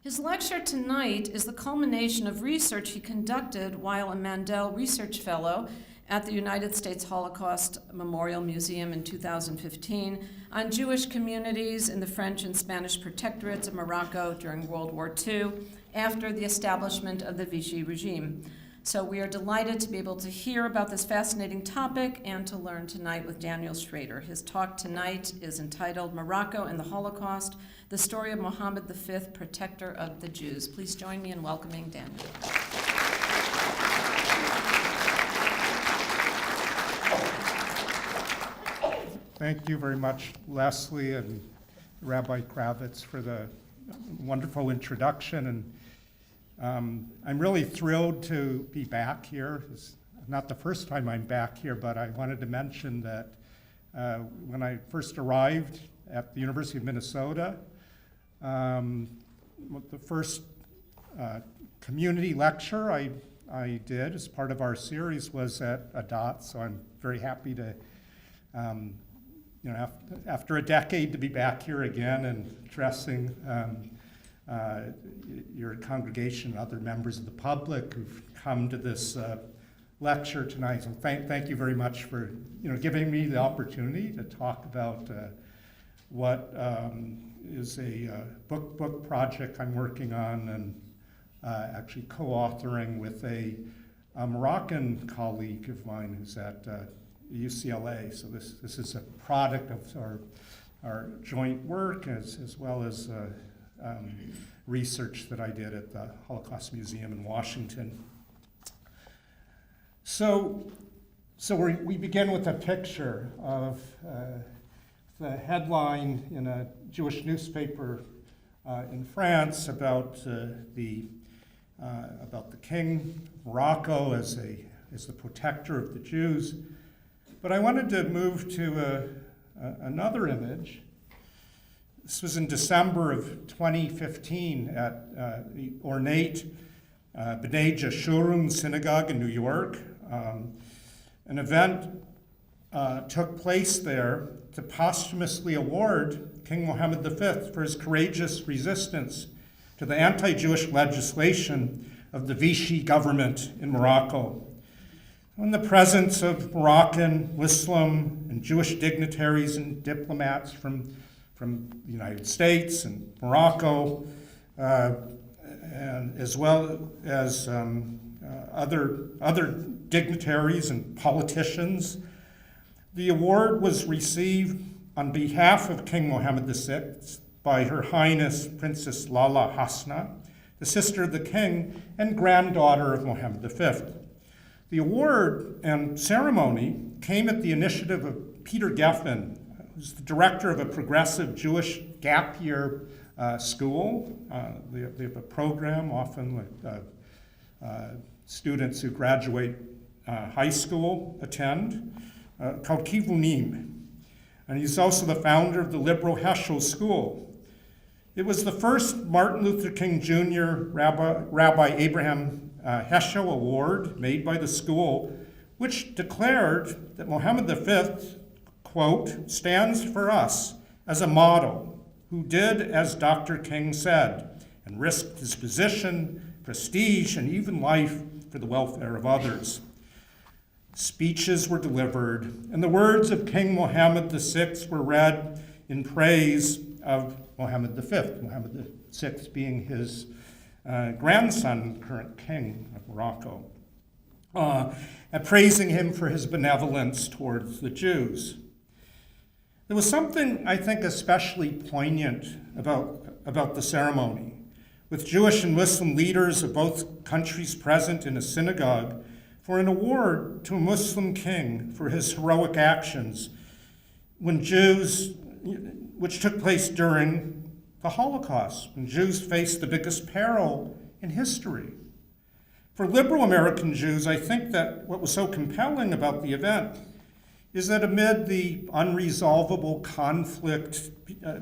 His lecture tonight is the culmination of research he conducted while a Mandel Research Fellow at the United States Holocaust Memorial Museum in 2015 on Jewish communities in the French and Spanish protectorates of Morocco during World War II after the establishment of the Vichy regime. So we are delighted to be able to hear about this fascinating topic and to learn tonight with Daniel Schroeter. His talk tonight is entitled Morocco and the Holocaust, the Story of Mohammed V, Protector of the Jews. Please join me in welcoming Daniel. Thank you very much, Leslie and Rabbi Kravitz, for the wonderful introduction. And I'm really thrilled to be back here. It's not the first time I'm back here, but I wanted to mention that when I first arrived at the University of Minnesota, the first community lecture I did as part of our series was at Adath, so I'm very happy to, after a decade, to be back here again and addressing your congregation and other members of the public who've come to this lecture tonight. So thank you very much for giving me the opportunity to talk about what is a book project I'm working on and actually co-authoring with a Moroccan colleague of mine who's at UCLA. So this is a product of our joint work as well as research that I did at the Holocaust Museum in Washington. So we begin with a picture of the headline in a Jewish newspaper in France about the king of Morocco as the protector of the Jews. But I wanted to move to another image. This was in December of 2015 at the ornate B'nai Jeshurun synagogue in New York. An event took place there to posthumously award King Mohammed V for his courageous resistance to the anti-Jewish legislation of the Vichy government in Morocco. In the presence of Moroccan, Muslim, and Jewish dignitaries and diplomats from the United States and Morocco, and as well as other dignitaries and politicians. The award was received on behalf of King Mohammed VI by Her Highness Princess Lala Hasna, the sister of the king and granddaughter of Mohammed V. The award and ceremony came at the initiative of Peter Geffen, who's the director of a progressive Jewish gap year school. They have a program often with students who graduate high school attend, called Kivunim. And he's also the founder of the liberal Heschel School. It was the first Martin Luther King Jr. Rabbi Abraham Heschel Award made by the school, which declared that Mohammed V, quote, stands for us as a model who did as Dr. King said and risked his position, prestige, and even life for the welfare of others. Speeches were delivered, and the words of King Mohammed VI were read in praise of Mohammed V, Mohammed VI being his grandson, current king of Morocco, and praising him for his benevolence towards the Jews. There was something, I think, especially poignant about the ceremony, with Jewish and Muslim leaders of both countries present in a synagogue for an award to a Muslim king for his heroic actions which took place during the Holocaust, when Jews faced the biggest peril in history. For liberal American Jews, I think that what was so compelling about the event is that amid the unresolvable conflict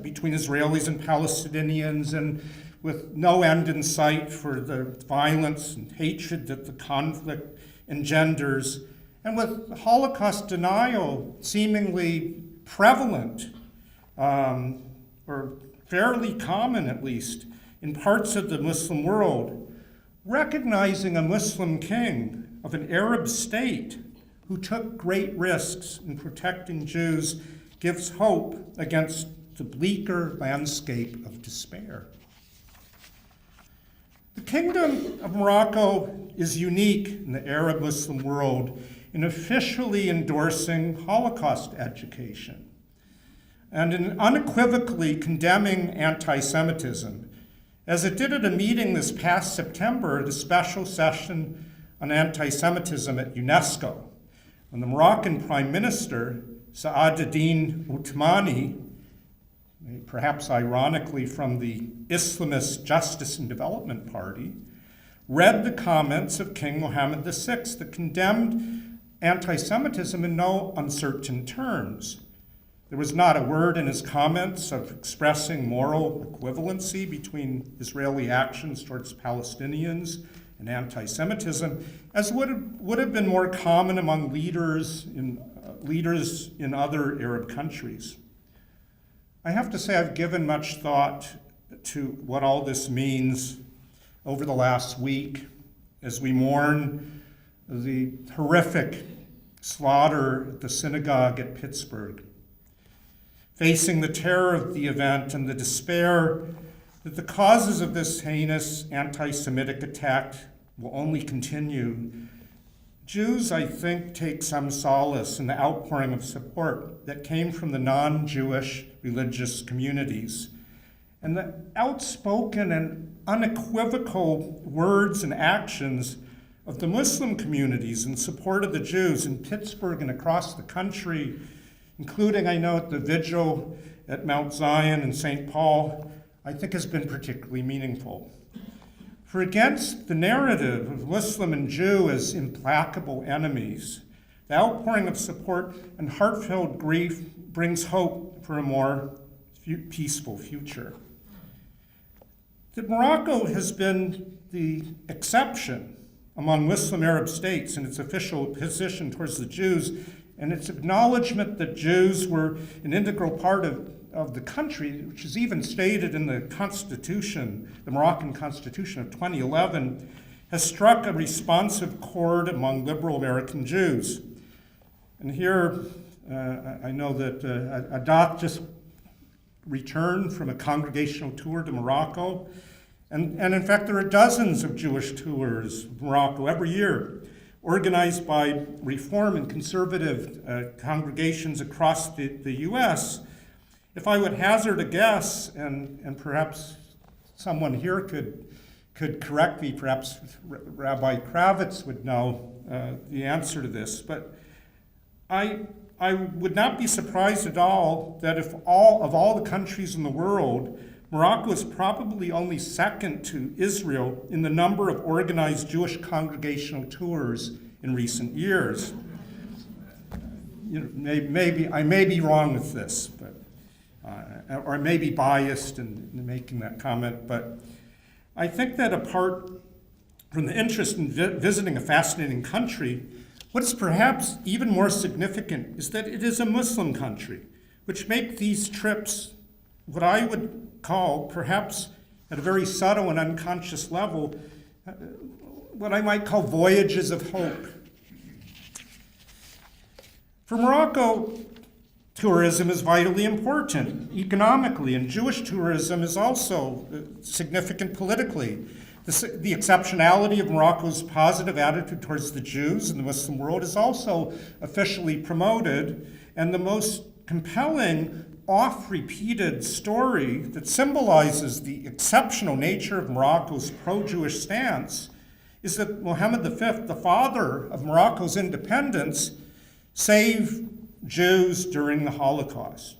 between Israelis and Palestinians, and with no end in sight for the violence and hatred that the conflict engenders, and with Holocaust denial seemingly prevalent, or fairly common at least, in parts of the Muslim world, recognizing a Muslim king of an Arab state who took great risks in protecting Jews gives hope against the bleaker landscape of despair. The Kingdom of Morocco is unique in the Arab Muslim world in officially endorsing Holocaust education and in unequivocally condemning anti-Semitism, as it did at a meeting this past September, the special session on anti-Semitism at UNESCO, when the Moroccan Prime Minister, Saad-Eddin Othmani, perhaps ironically from the Islamist Justice and Development Party, read the comments of King Mohammed VI that condemned anti-Semitism in no uncertain terms. There was not a word in his comments of expressing moral equivalency between Israeli actions towards Palestinians and anti-Semitism, as would have been more common among leaders in other Arab countries. I have to say I've given much thought to what all this means over the last week as we mourn the horrific slaughter at the synagogue at Pittsburgh, facing the terror of the event and the despair that the causes of this heinous anti-Semitic attack will only continue. Jews, I think, take some solace in the outpouring of support that came from the non-Jewish religious communities, and the outspoken and unequivocal words and actions of the Muslim communities in support of the Jews in Pittsburgh and across the country, including, I know, at the vigil at Mount Zion and St. Paul, I think has been particularly meaningful. For against the narrative of Muslim and Jew as implacable enemies, the outpouring of support and heartfelt grief brings hope for a more peaceful future. That Morocco has been the exception among Muslim Arab states in its official position towards the Jews, and its acknowledgement that Jews were an integral part of the country, which is even stated in the Constitution, the Moroccan Constitution of 2011, has struck a responsive chord among liberal American Jews. And here, I know that Adath just returned from a congregational tour to Morocco. And in fact, there are dozens of Jewish tours of Morocco every year, organized by Reform and conservative congregations across the U.S. If I would hazard a guess, and perhaps someone here could correct me, perhaps Rabbi Kravitz would know the answer to this, but I would not be surprised at all that of all the countries in the world, Morocco is probably only second to Israel in the number of organized Jewish congregational tours in recent years. Maybe I may be wrong with this, but or I may be biased in making that comment, but I think that apart from the interest in visiting a fascinating country, what is perhaps even more significant is that it is a Muslim country, which make these trips what I would call, perhaps at a very subtle and unconscious level, what I might call voyages of hope. For Morocco, tourism is vitally important economically, and Jewish tourism is also significant politically. The exceptionality of Morocco's positive attitude towards the Jews in the Muslim world is also officially promoted, and the most compelling, oft-repeated story that symbolizes the exceptional nature of Morocco's pro-Jewish stance is that Mohammed V, the father of Morocco's independence, saved Jews during the Holocaust.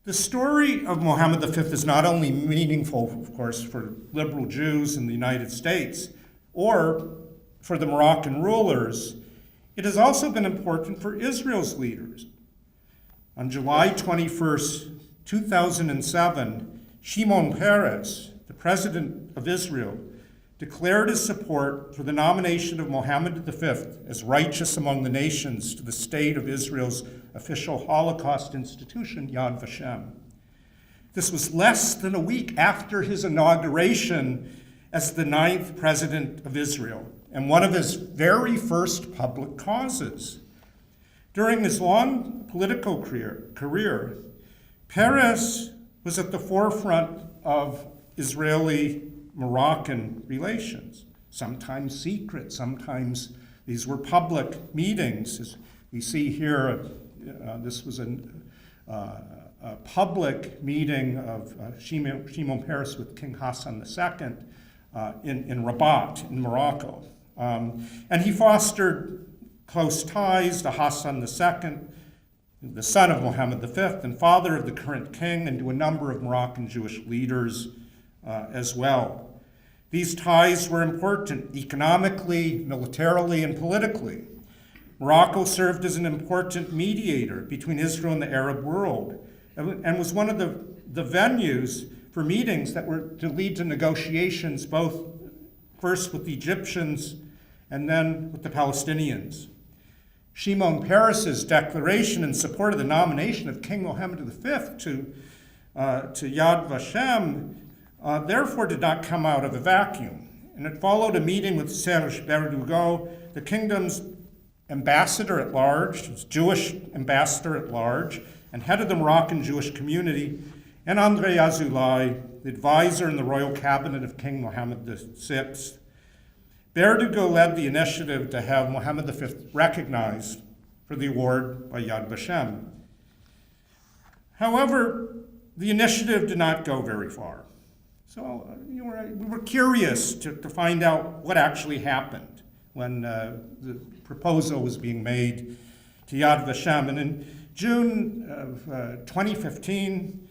The story of Mohammed V is not only meaningful, of course, for liberal Jews in the United States or for the Moroccan rulers, it has also been important for Israel's leaders. On July 21st, 2007, Shimon Peres, the president of Israel, declared his support for the nomination of Mohammed V as righteous among the nations to the state of Israel's official Holocaust institution, Yad Vashem. This was less than a week after his inauguration as the 9th president of Israel, and one of his very first public causes. During his long political career, Peres was at the forefront of Israeli-Moroccan relations, sometimes secret, sometimes these were public meetings. As we see here, this was a public meeting of Shimon Peres with King Hassan II in Rabat, in Morocco. And he fostered close ties to Hassan II, the son of Mohammed V and father of the current king, and to a number of Moroccan Jewish leaders as well. These ties were important economically, militarily, and politically. Morocco served as an important mediator between Israel and the Arab world, and was one of the venues for meetings that were to lead to negotiations, both first with the Egyptians and then with the Palestinians. Shimon Peres's declaration in support of the nomination of King Mohammed V to Yad Vashem therefore did not come out of a vacuum. And it followed a meeting with Serge Berdugo, the kingdom's ambassador at large, his Jewish ambassador at large, and head of the Moroccan Jewish community, and André Azoulay, the advisor in the royal cabinet of King Mohammed VI. Berdugo led the initiative to have Mohammed V recognized for the award by Yad Vashem. However, the initiative did not go very far. So we were curious to find out what actually happened when the proposal was being made to Yad Vashem. And in June of 2015,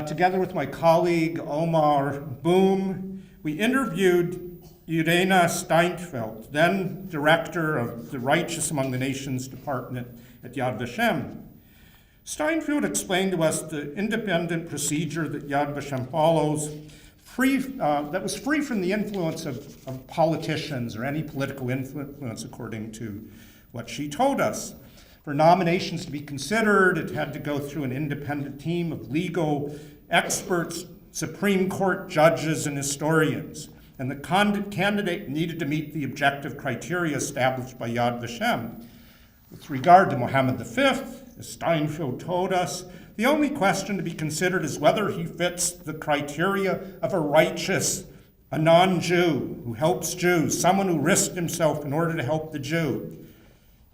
together with my colleague Omar Boom, we interviewed Irena Steinfeld, then director of the Righteous Among the Nations Department at Yad Vashem. Steinfeld explained to us the independent procedure that Yad Vashem follows, that was free from the influence of politicians or any political influence, according to what she told us. For nominations to be considered, it had to go through an independent team of legal experts, Supreme Court judges, and historians. And the candidate needed to meet the objective criteria established by Yad Vashem. With regard to Mohammed V, as Steinfeld told us, the only question to be considered is whether he fits the criteria of a righteous, a non-Jew who helps Jews, someone who risked himself in order to help the Jew.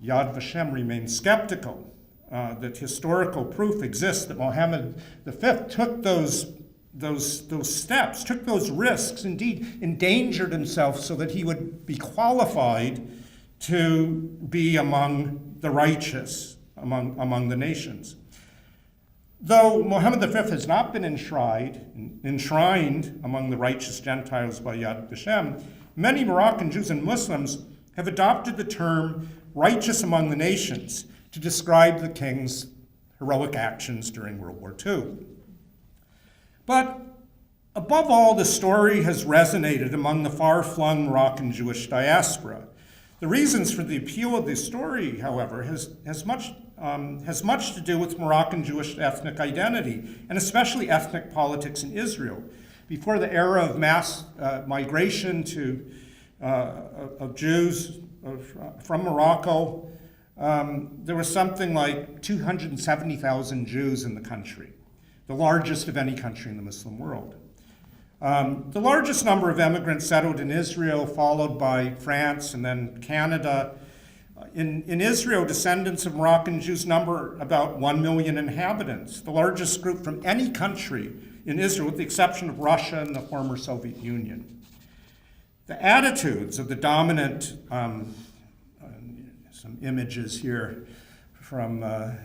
Yad Vashem remains skeptical that historical proof exists that Mohammed V took those steps, took those risks, indeed endangered himself so that he would be qualified to be among the righteous, among the nations. Though Mohammed V has not been enshrined among the righteous Gentiles by Yad Vashem, many Moroccan Jews and Muslims have adopted the term righteous among the nations to describe the king's heroic actions during World War II. But above all, the story has resonated among the far-flung Moroccan Jewish diaspora. The reasons for the appeal of this story, however, has much to do with Moroccan Jewish ethnic identity, and especially ethnic politics in Israel. Before the era of mass migration of Jews from Morocco, there was something like 270,000 Jews in the country, the largest of any country in the Muslim world. The largest number of immigrants settled in Israel, followed by France and then Canada. In Israel, descendants of Moroccan Jews number about 1 million inhabitants, the largest group from any country in Israel, with the exception of Russia and the former Soviet Union. The attitudes of the dominant, some images here from the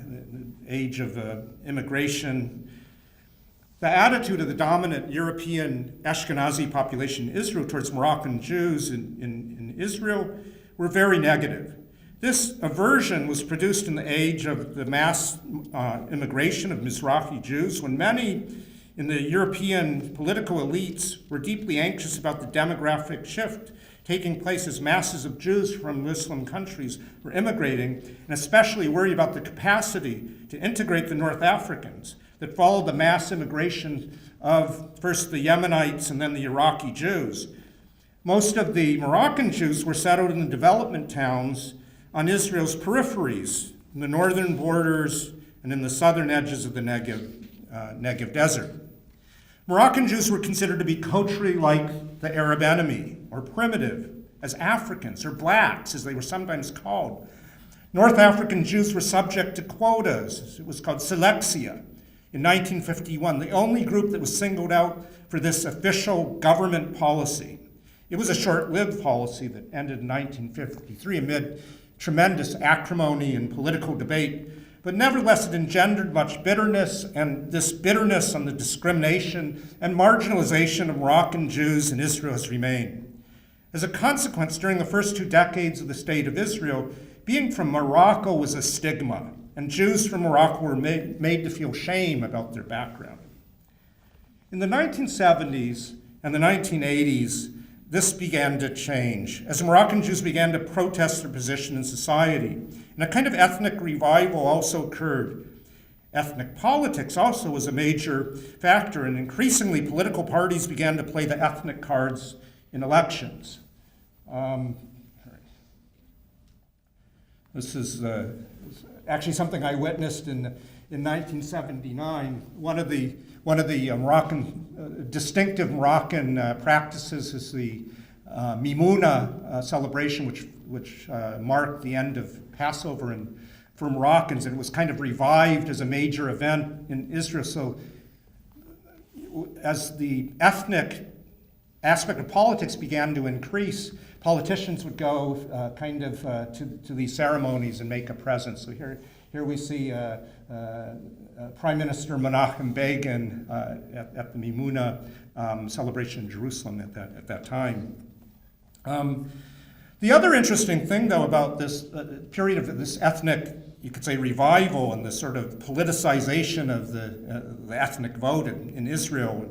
age of immigration. The attitude of the dominant European Ashkenazi population in Israel towards Moroccan Jews in Israel were very negative. This aversion was produced in the age of the mass immigration of Mizrahi Jews, when many in the European political elites were deeply anxious about the demographic shift taking place as masses of Jews from Muslim countries were immigrating, and especially worried about the capacity to integrate the North Africans, that followed the mass immigration of first the Yemenites and then the Iraqi Jews. Most of the Moroccan Jews were settled in the development towns on Israel's peripheries, in the northern borders and in the southern edges of the Negev desert. Moroccan Jews were considered to be culturally like the Arab enemy, or primitive, as Africans, or blacks, as they were sometimes called. North African Jews were subject to quotas. It was called selexia in 1951, the only group that was singled out for this official government policy. It was a short-lived policy that ended in 1953 amid tremendous acrimony and political debate, but nevertheless it engendered much bitterness, and this bitterness on the discrimination and marginalization of Moroccan Jews in Israel has remained. As a consequence, during the first 2 decades of the State of Israel, being from Morocco was a stigma, and Jews from Morocco were made to feel shame about their background. In the 1970s and the 1980s, this began to change as Moroccan Jews began to protest their position in society, and a kind of ethnic revival also occurred. Ethnic politics also was a major factor, and increasingly political parties began to play the ethnic cards in elections. This is actually something I witnessed in 1979. One of the distinctive Moroccan practices is the Mimouna celebration, which marked the end of Passover for Moroccans, and it was kind of revived as a major event in Israel. So as the ethnic aspect of politics began to increase, politicians would go to these ceremonies and make a presence. So here we see Prime Minister Menachem Begin at the Mimouna celebration in Jerusalem at that time. The other interesting thing, though, about this period of this ethnic, you could say, revival and this sort of politicization of the ethnic vote in Israel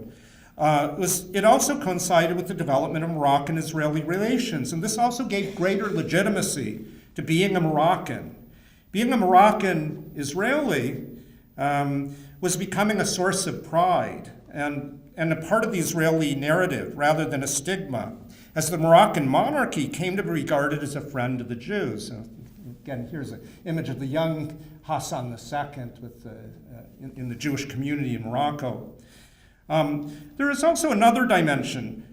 was it also coincided with the development of Moroccan-Israeli relations, and this also gave greater legitimacy to being a Moroccan. Being a Moroccan Israeli was becoming a source of pride and a part of the Israeli narrative rather than a stigma, as the Moroccan monarchy came to be regarded as a friend of the Jews. Again, here's an image of the young Hassan II in the Jewish community in Morocco. There is also another dimension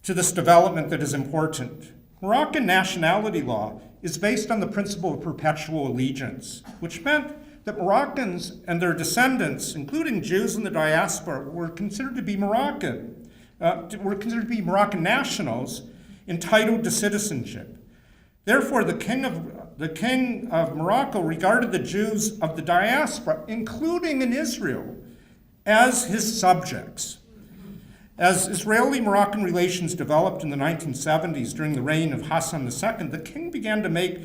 to this development that is important. Moroccan nationality law is based on the principle of perpetual allegiance, which meant that Moroccans and their descendants, including Jews in the diaspora, were considered to be Moroccan nationals entitled to citizenship. Therefore, the king of Morocco regarded the Jews of the diaspora, including in Israel, as his subjects. As Israeli-Moroccan relations developed in the 1970s during the reign of Hassan II, the king began to make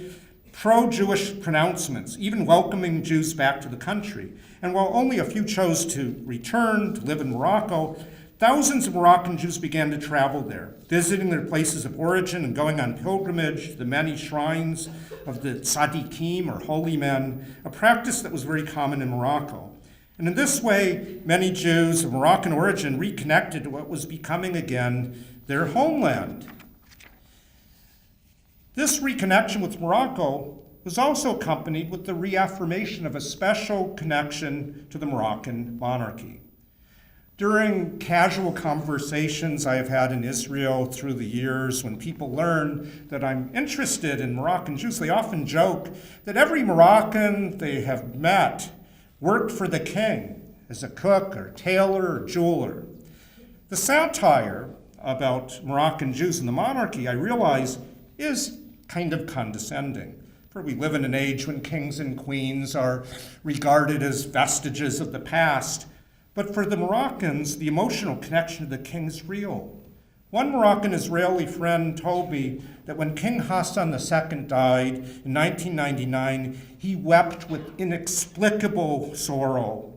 pro-Jewish pronouncements, even welcoming Jews back to the country. And while only a few chose to return to live in Morocco, thousands of Moroccan Jews began to travel there, visiting their places of origin and going on pilgrimage to the many shrines of the tzaddikim, or holy men, a practice that was very common in Morocco. And in this way, many Jews of Moroccan origin reconnected to what was becoming again their homeland. This reconnection with Morocco was also accompanied with the reaffirmation of a special connection to the Moroccan monarchy. During casual conversations I have had in Israel through the years, when people learn that I'm interested in Moroccan Jews, they often joke that every Moroccan they have met worked for the king as a cook or tailor or jeweler. The satire about Moroccan Jews and the monarchy, I realize, is kind of condescending. For we live in an age when kings and queens are regarded as vestiges of the past. But for the Moroccans, the emotional connection to the king is real. One Moroccan Israeli friend told me that when King Hassan II died in 1999, he wept with inexplicable sorrow.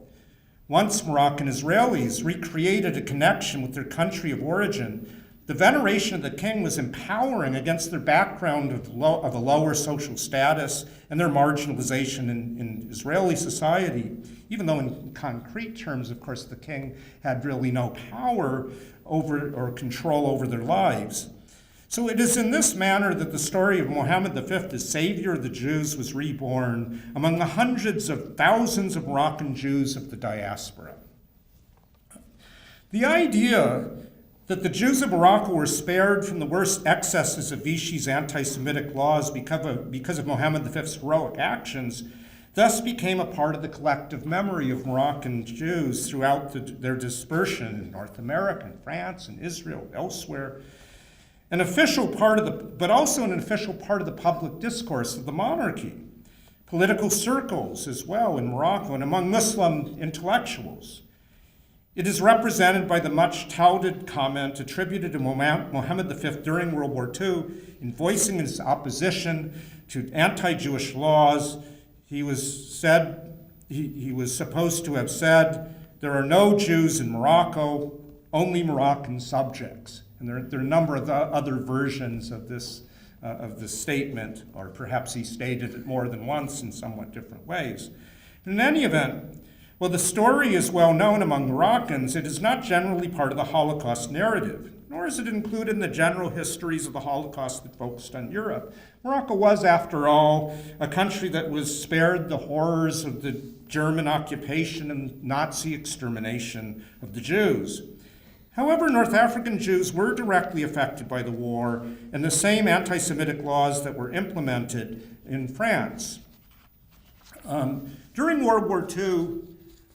Once Moroccan Israelis recreated a connection with their country of origin, the veneration of the king was empowering against their background of a lower social status and their marginalization in Israeli society. even though in concrete terms, of course, the king had really no power over or control over their lives. So it is in this manner that the story of Mohammed V as savior of the Jews was reborn among the hundreds of thousands of Moroccan Jews of the diaspora. The idea that the Jews of Morocco were spared from the worst excesses of Vichy's anti-Semitic laws because of Mohammed V's heroic actions thus became a part of the collective memory of Moroccan Jews throughout their dispersion in North America, in France, in Israel, elsewhere. An official part of but also an official part of the public discourse of the monarchy, political circles as well in Morocco and among Muslim intellectuals. It is represented by the much touted comment attributed to Mohammed V during World War II in voicing his opposition to anti-Jewish laws. He was supposed to have said, "There are no Jews in Morocco, only Moroccan subjects." And there are a number of other versions of this statement, or perhaps he stated it more than once in somewhat different ways. But in any event, while the story is well known among Moroccans, it is not generally part of the Holocaust narrative, nor is it included in the general histories of the Holocaust that focused on Europe. Morocco was, after all, a country that was spared the horrors of the German occupation and Nazi extermination of the Jews. However, North African Jews were directly affected by the war and the same anti-Semitic laws that were implemented in France. During World War II,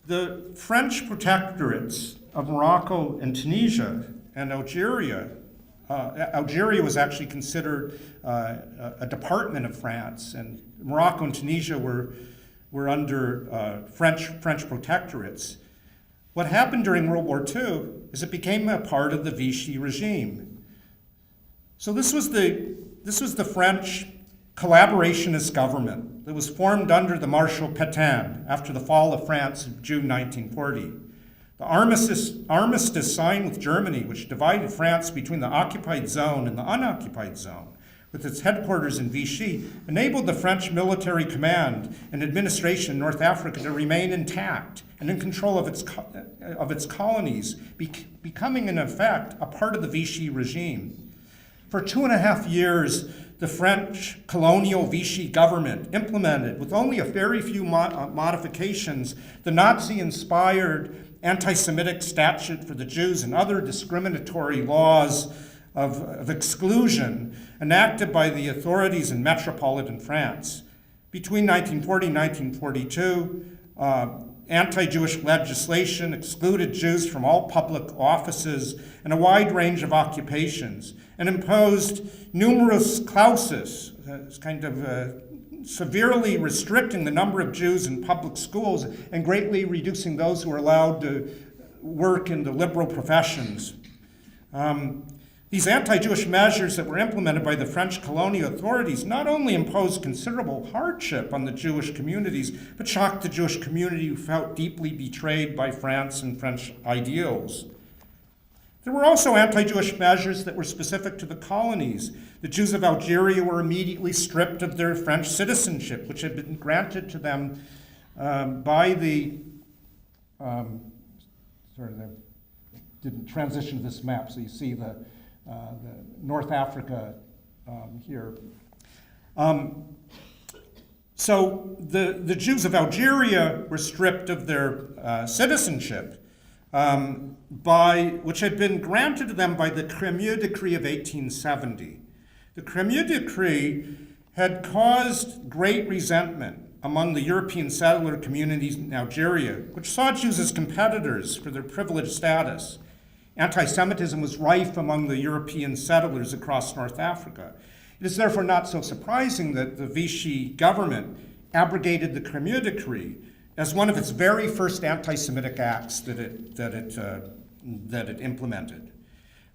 the French protectorates of Morocco and Tunisia and Algeria, Algeria was actually considered a department of France, and Morocco and Tunisia were under French protectorates. What happened during World War II is it became a part of the Vichy regime. So this was the French collaborationist government that was formed under the Marshal Pétain after the fall of France in June 1940. The armistice signed with Germany, which divided France between the occupied zone and the unoccupied zone, with its headquarters in Vichy, enabled the French military command and administration in North Africa to remain intact and in control of its colonies, becoming in effect a part of the Vichy regime. For 2.5 years, the French colonial Vichy government implemented, with only a very few modifications, the Nazi-inspired anti-Semitic statute for the Jews and other discriminatory laws of exclusion enacted by the authorities in metropolitan France. Between 1940 and 1942, anti-Jewish legislation excluded Jews from all public offices and a wide range of occupations, and imposed numerous clauses, severely restricting the number of Jews in public schools and greatly reducing those who were allowed to work in the liberal professions. These anti-Jewish measures that were implemented by the French colonial authorities not only imposed considerable hardship on the Jewish communities, but shocked the Jewish community who felt deeply betrayed by France and French ideals. There were also anti-Jewish measures that were specific to the colonies. The Jews of Algeria were immediately stripped of their French citizenship, which had been granted to them by the, didn't transition to this map, so you see the North Africa here. So the Jews of Algeria were stripped of their citizenship, which had been granted to them by the Crémieux Decree of 1870. The Crémieux Decree had caused great resentment among the European settler communities in Algeria, which saw Jews as competitors for their privileged status. Anti-Semitism was rife among the European settlers across North Africa. It is therefore not so surprising that the Vichy government abrogated the Crémieux Decree as one of its very first anti-Semitic acts that it implemented.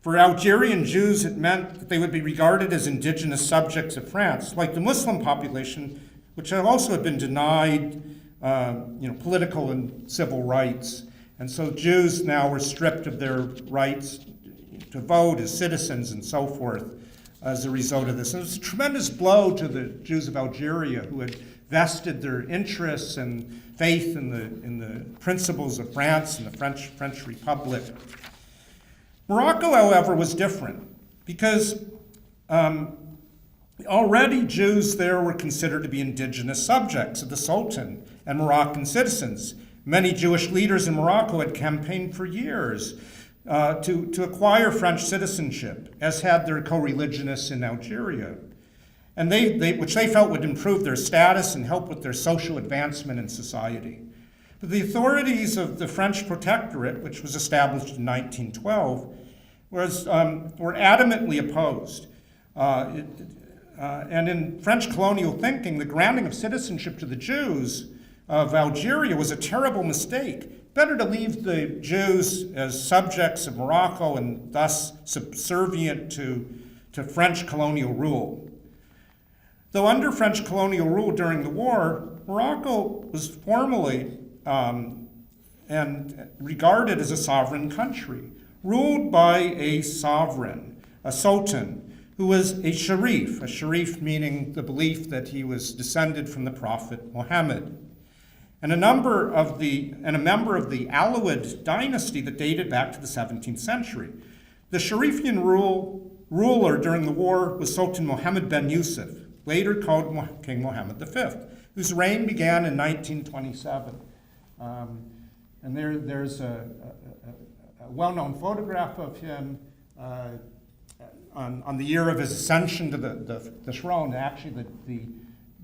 For Algerian Jews, it meant that they would be regarded as indigenous subjects of France, like the Muslim population, which had also been denied political and civil rights. And so Jews now were stripped of their rights to vote as citizens and so forth as a result of this. And it was a tremendous blow to the Jews of Algeria, who had vested their interests and faith in the principles of France and the French Republic. Morocco, however, was different because already Jews there were considered to be indigenous subjects of the Sultan and Moroccan citizens. Many Jewish leaders in Morocco had campaigned for years to acquire French citizenship, as had their co-religionists in Algeria, and which they felt would improve their status and help with their social advancement in society. But the authorities of the French Protectorate, which was established in 1912, were adamantly opposed. And in French colonial thinking, the granting of citizenship to the Jews of Algeria was a terrible mistake. Better to leave the Jews as subjects of Morocco and thus subservient to French colonial rule. Though under French colonial rule during the war, Morocco was formally and regarded as a sovereign country, ruled by a sovereign, a sultan, who was a sharif meaning the belief that he was descended from the prophet Mohammed, and a member of the Alawid dynasty that dated back to the 17th century. The Sharifian ruler during the war was Sultan Mohammed ben Yusuf, later called King Mohammed V, whose reign began in 1927. And there's a well-known photograph of him on the year of his ascension to the throne. Actually,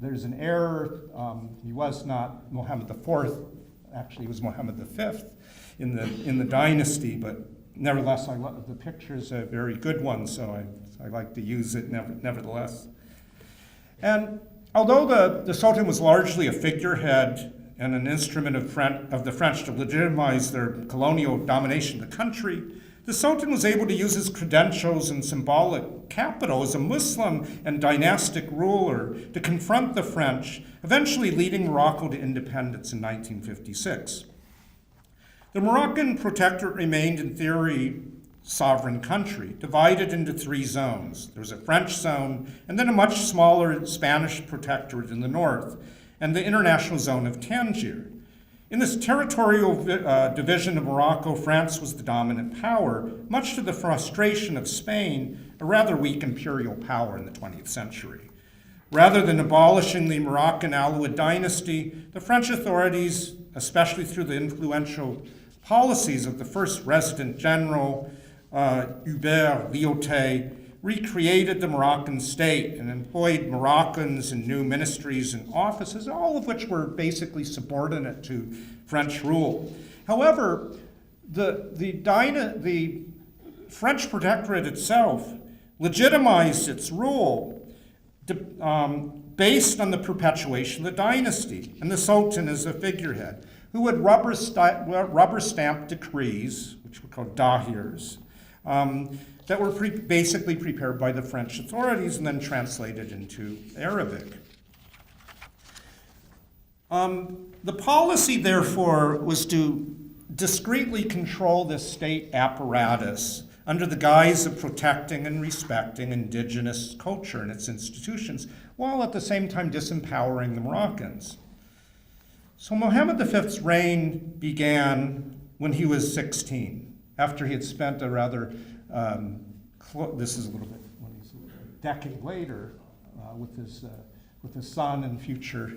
there's an error. He was not Mohammed IV. Actually, he was Mohammed V in the dynasty. But nevertheless, the picture's a very good one, so I like to use it nevertheless. And although the Sultan was largely a figurehead and an instrument of the French to legitimize their colonial domination of the country, the Sultan was able to use his credentials and symbolic capital as a Muslim and dynastic ruler to confront the French, eventually leading Morocco to independence in 1956. The Moroccan Protectorate remained, in theory, sovereign country, divided into 3 zones. There was a French zone, and then a much smaller Spanish protectorate in the north, and the international zone of Tangier. In this territorial division of Morocco, France was the dominant power, much to the frustration of Spain, a rather weak imperial power in the 20th century. Rather than abolishing the Moroccan Alawid dynasty, the French authorities, especially through the influential policies of the first resident general, Hubert Lyautey, recreated the Moroccan state and employed Moroccans in new ministries and offices, all of which were basically subordinate to French rule. However, the French Protectorate itself legitimized its rule based on the perpetuation of the dynasty, and the Sultan as a figurehead, who would rubber stamp decrees, which were called dahirs, that were basically prepared by the French authorities and then translated into Arabic. The policy, therefore, was to discreetly control this state apparatus under the guise of protecting and respecting indigenous culture and its institutions, while at the same time disempowering the Moroccans. So Mohammed V's reign began when he was 16, after he had spent a rather this is a little bit when he's a decade later with his son and future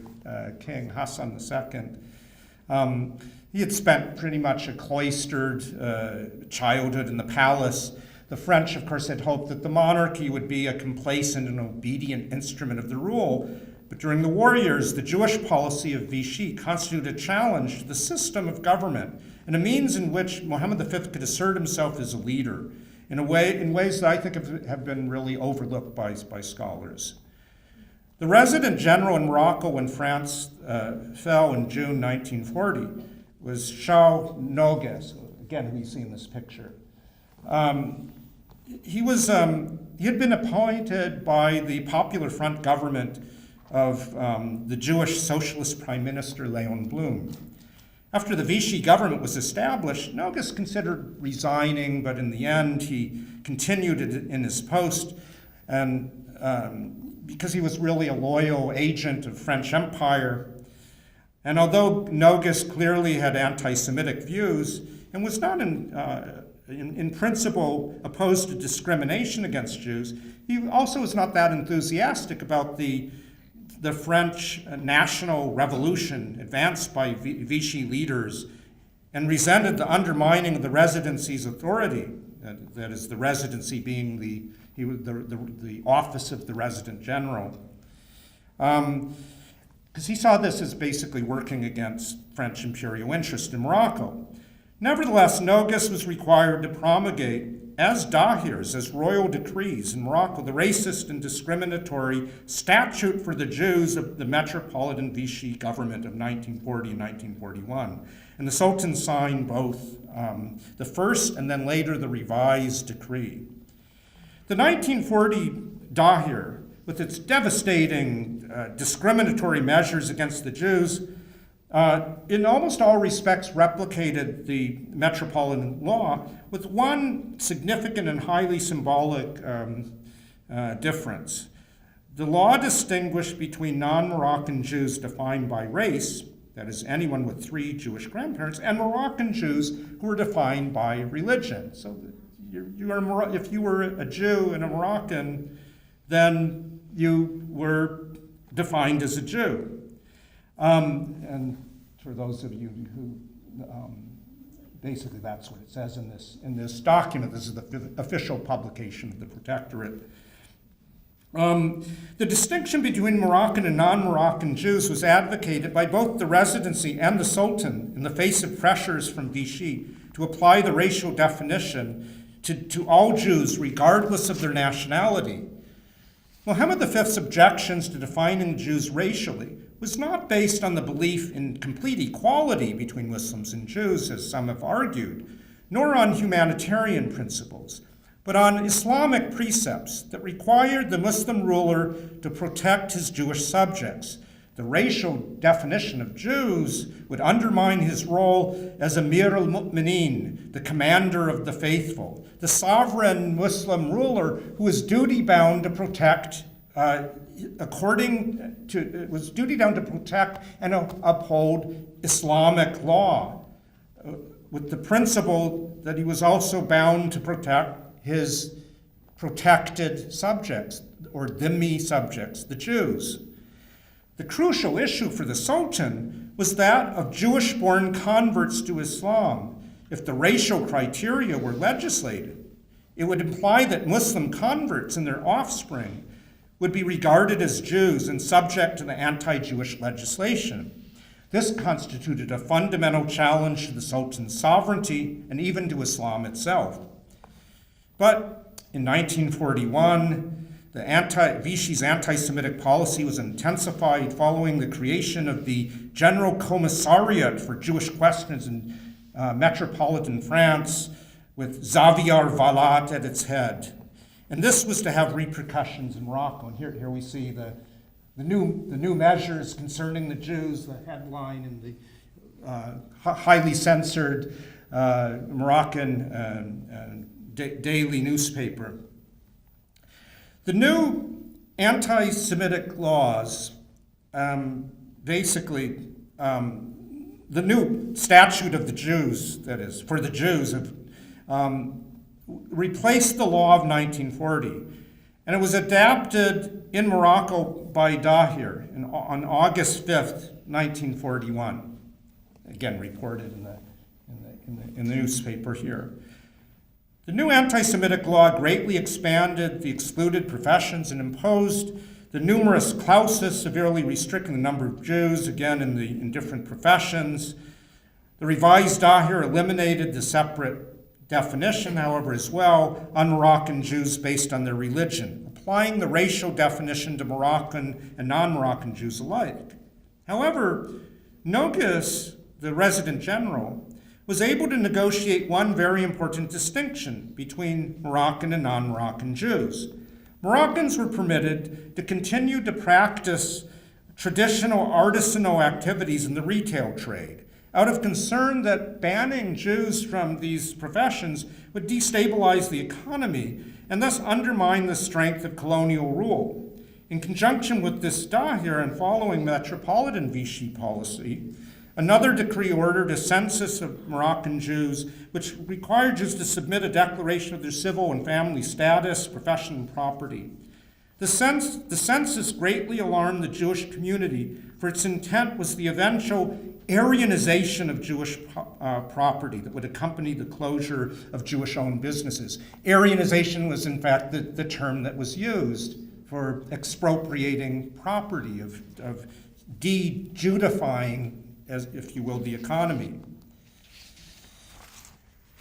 king Hassan II. He had spent pretty much a cloistered childhood in the palace. The French, of course, had hoped that the monarchy would be a complacent and obedient instrument of the rule. But during the war years, the Jewish policy of Vichy constituted a challenge to the system of government and a means in which Mohammed V could assert himself as a leader in ways that I think have been really overlooked by scholars. The resident general in Morocco when France fell in June 1940 was Charles Nogues, again, who you see in this picture. He had been appointed by the Popular Front government of the Jewish Socialist Prime Minister Léon Blum. After the Vichy government was established, Nogues considered resigning, but in the end he continued in his post and because he was really a loyal agent of French Empire. And although Nogues clearly had anti-Semitic views and was not in principle opposed to discrimination against Jews, he also was not that enthusiastic about the French national revolution advanced by Vichy leaders, and resented the undermining of the Residency's authority, that is, the Residency being the office of the Resident General. Because he saw this as basically working against French imperial interest in Morocco. Nevertheless, Nogues was required to promulgate as dahirs, as royal decrees in Morocco, the racist and discriminatory statute for the Jews of the Metropolitan Vichy government of 1940 and 1941. And the Sultan signed both the first and then later the revised decree. The 1940 dahir, with its devastating discriminatory measures against the Jews, in almost all respects replicated the Metropolitan Law, with one significant and highly symbolic difference. The law distinguished between non-Moroccan Jews defined by race, that is, anyone with 3 Jewish grandparents, and Moroccan Jews who were defined by religion. So if you were a Jew and a Moroccan, then you were defined as a Jew. And for those of you who, basically that's what it says in this document. This is the official publication of the Protectorate. The distinction between Moroccan and non-Moroccan Jews was advocated by both the Residency and the Sultan in the face of pressures from Vichy to apply the racial definition to all Jews regardless of their nationality. Mohammed V's objections to defining Jews racially was not based on the belief in complete equality between Muslims and Jews, as some have argued, nor on humanitarian principles, but on Islamic precepts that required the Muslim ruler to protect his Jewish subjects. The racial definition of Jews would undermine his role as Amir al-Mu'mineen, the commander of the faithful, the sovereign Muslim ruler who was duty-bound to protect and uphold Islamic law, with the principle that he was also bound to protect his protected subjects, or dhimmi subjects, the Jews. The crucial issue for the Sultan was that of Jewish-born converts to Islam. If the racial criteria were legislated, it would imply that Muslim converts and their offspring would be regarded as Jews and subject to the anti-Jewish legislation. This constituted a fundamental challenge to the Sultan's sovereignty and even to Islam itself. But in 1941, Vichy's anti-Semitic policy was intensified following the creation of the General Commissariat for Jewish Questions in metropolitan France, with Xavier Vallat at its head. And this was to have repercussions in Morocco. And here we see the new measures concerning the Jews, the headline in the highly censored Moroccan daily newspaper. The new anti-Semitic laws, basically, the new statute of the Jews, that is, for the Jews, replaced the law of 1940. And it was adapted in Morocco by Dahir on August 5th, 1941. Again, reported in the newspaper here. The new anti-Semitic law greatly expanded the excluded professions and imposed the numerous clauses, severely restricting the number of Jews, again in different professions. The revised Dahir eliminated the separate definition, however, as well, on Moroccan Jews based on their religion, applying the racial definition to Moroccan and non-Moroccan Jews alike. However, Nogues, the Resident General, was able to negotiate one very important distinction between Moroccan and non-Moroccan Jews. Moroccans were permitted to continue to practice traditional artisanal activities in the retail trade, out of concern that banning Jews from these professions would destabilize the economy and thus undermine the strength of colonial rule. In conjunction with this Dahir and following Metropolitan Vichy policy, another decree ordered a census of Moroccan Jews, which required Jews to submit a declaration of their civil and family status, profession, and property. The census greatly alarmed the Jewish community, for its intent was the eventual Aryanization of Jewish property that would accompany the closure of Jewish-owned businesses. Aryanization was, in fact, the term that was used for expropriating property, of de-Judifying, as if you will, the economy.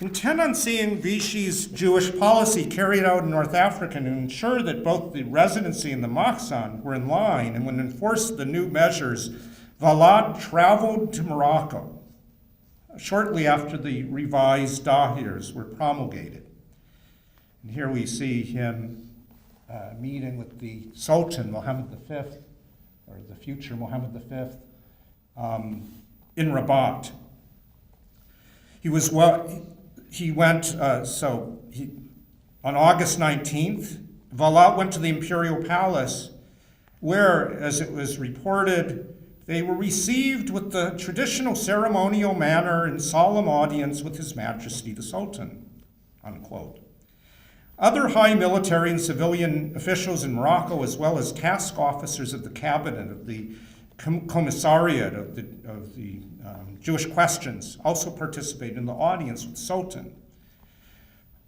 Intent on seeing Vichy's Jewish policy carried out in North Africa to ensure that both the residency and the Mahzan were in line and would enforce the new measures, Valad traveled to Morocco shortly after the revised Dahirs were promulgated. And here we see him meeting with the Sultan, Mohammed V, or the future Mohammed V, in Rabat. On August 19th, Valad went to the imperial palace where, as it was reported, they were received with the traditional ceremonial manner and solemn audience with His Majesty the Sultan, unquote. Other high military and civilian officials in Morocco, as well as task officers of the cabinet, of the commissariat of the Jewish questions, also participated in the audience with the Sultan.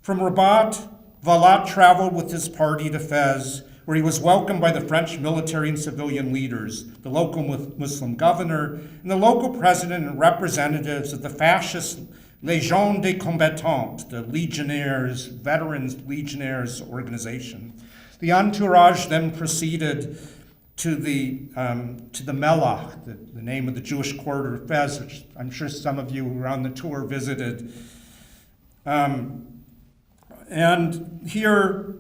From Rabat, Valad traveled with his party to Fez, where he was welcomed by the French military and civilian leaders, the local Muslim governor, and the local president and representatives of the fascist Légion des Combattants, the Legionnaires, Veterans Legionnaires organization. The entourage then proceeded to the Mellah, the name of the Jewish quarter of Fez, which I'm sure some of you who were on the tour visited. And here,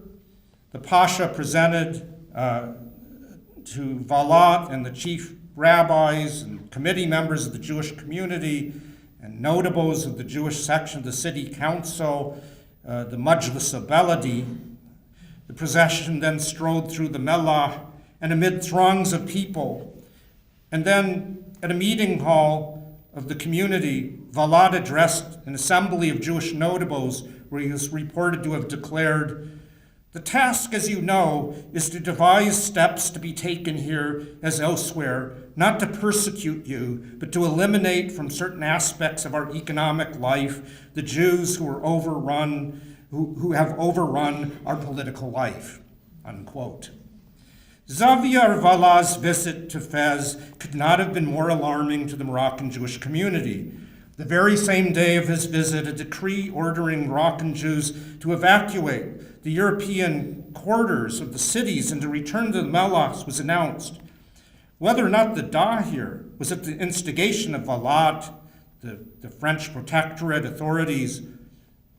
the Pasha presented to Valad and the chief rabbis and committee members of the Jewish community and notables of the Jewish section of the city council, the Majlis Beladi. The procession then strolled through the Mellah and amid throngs of people. And then at a meeting hall of the community, Valad addressed an assembly of Jewish notables where he was reported to have declared, "The task, as you know, is to devise steps to be taken here as elsewhere, not to persecute you, but to eliminate from certain aspects of our economic life the Jews who have overrun our political life," unquote. Xavier Valad's visit to Fez could not have been more alarming to the Moroccan Jewish community. The very same day of his visit, a decree ordering Moroccan Jews to evacuate the European quarters of the cities and to return to the Mellahs was announced. Whether or not the Dahir was at the instigation of Valad, the French Protectorate authorities,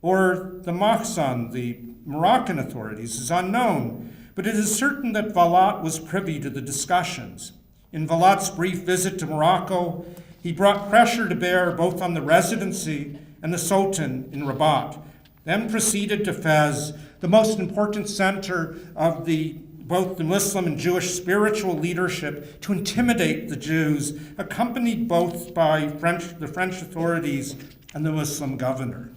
or the Mahzan, the Moroccan authorities, is unknown, but it is certain that Valad was privy to the discussions. In Valad's brief visit to Morocco, he brought pressure to bear both on the residency and the Sultan in Rabat, then proceeded to Fez, the most important center of both the Muslim and Jewish spiritual leadership, to intimidate the Jews, accompanied both by the French authorities and the Muslim governor.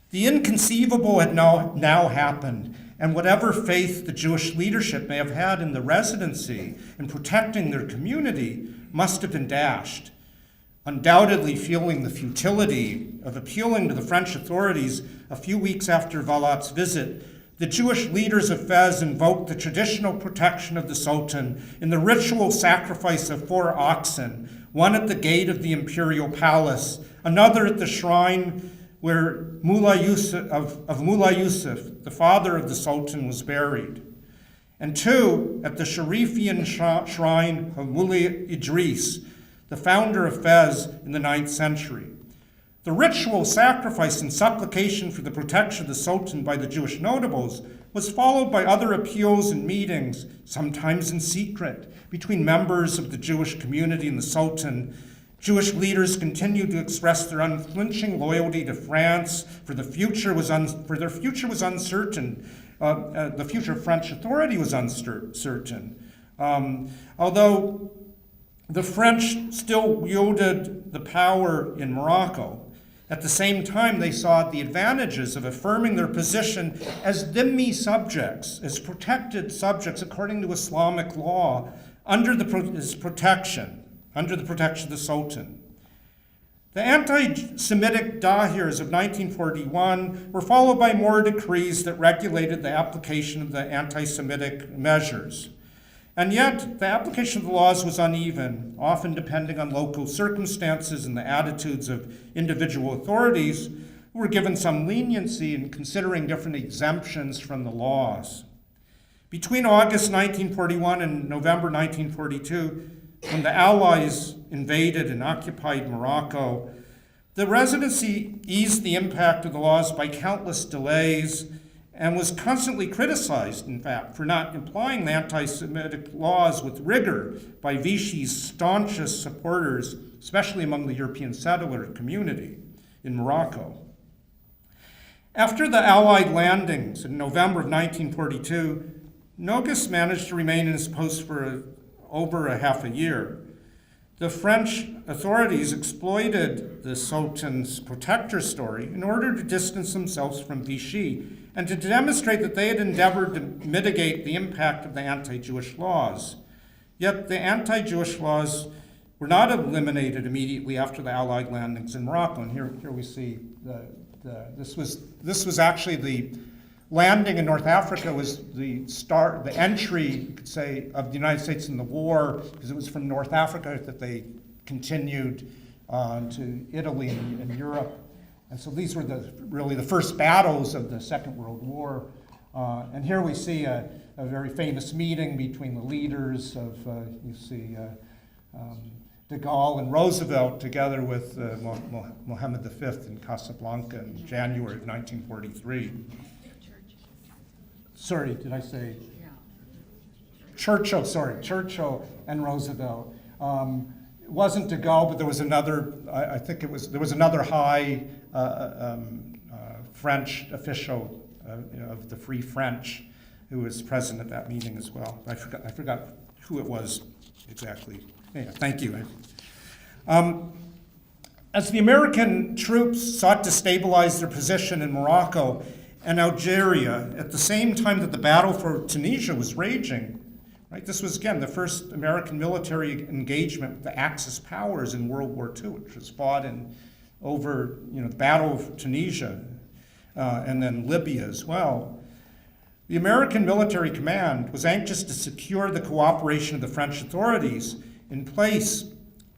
The inconceivable had now happened, and whatever faith the Jewish leadership may have had in the residency in protecting their community must have been dashed. Undoubtedly feeling the futility of appealing to the French authorities a few weeks after Valad's visit, the Jewish leaders of Fez invoked the traditional protection of the Sultan in the ritual sacrifice of 4 oxen, one at the gate of the imperial palace, another at the shrine where Mullah Yusuf, the father of the Sultan, was buried, and 2 at the Sharifian shrine of Mullah Idris, the founder of Fez in the 9th century. The ritual sacrifice and supplication for the protection of the Sultan by the Jewish notables was followed by other appeals and meetings, sometimes in secret, between members of the Jewish community and the Sultan. Jewish leaders continued to express their unflinching loyalty to France, for their future was uncertain, The future of French authority was uncertain. Although the French still wielded the power in Morocco, at the same time they saw the advantages of affirming their position as dhimmi subjects, as protected subjects according to Islamic law, under his protection, under the protection of the Sultan. The anti-Semitic dahirs of 1941 were followed by more decrees that regulated the application of the anti-Semitic measures. And yet, the application of the laws was uneven, often depending on local circumstances and the attitudes of individual authorities who were given some leniency in considering different exemptions from the laws. Between August 1941 and November 1942, when the Allies invaded and occupied Morocco, the Residency eased the impact of the laws by countless delays and was constantly criticized, in fact, for not applying the anti-Semitic laws with rigor by Vichy's staunchest supporters, especially among the European settler community in Morocco. After the Allied landings in November of 1942, Nogues managed to remain in his post for over a half a year. The French authorities exploited the Sultan's protector story in order to distance themselves from Vichy and to demonstrate that they had endeavored to mitigate the impact of the anti-Jewish laws. Yet the anti-Jewish laws were not eliminated immediately after the Allied landings in Morocco. And here we see this was actually the landing in North Africa was the entry, you could say, of the United States in the war, because it was from North Africa that they continued to Italy and Europe. And so these were really the first battles of the Second World War. And here we see a very famous meeting between the leaders of, you see, de Gaulle and Roosevelt together with Mohammed V in Casablanca in January of 1943. Sorry, did I say? Yeah. Churchill and Roosevelt. It wasn't de Gaulle, but there was another, there was another high French official of the Free French who was present at that meeting as well. I forgot who it was exactly. Yeah, thank you. As the American troops sought to stabilize their position in Morocco and Algeria, at the same time that the battle for Tunisia was raging, right? This was, again, the first American military engagement with the Axis powers in World War II, which was fought over the Battle of Tunisia and then Libya as well. The American military command was anxious to secure the cooperation of the French authorities in place,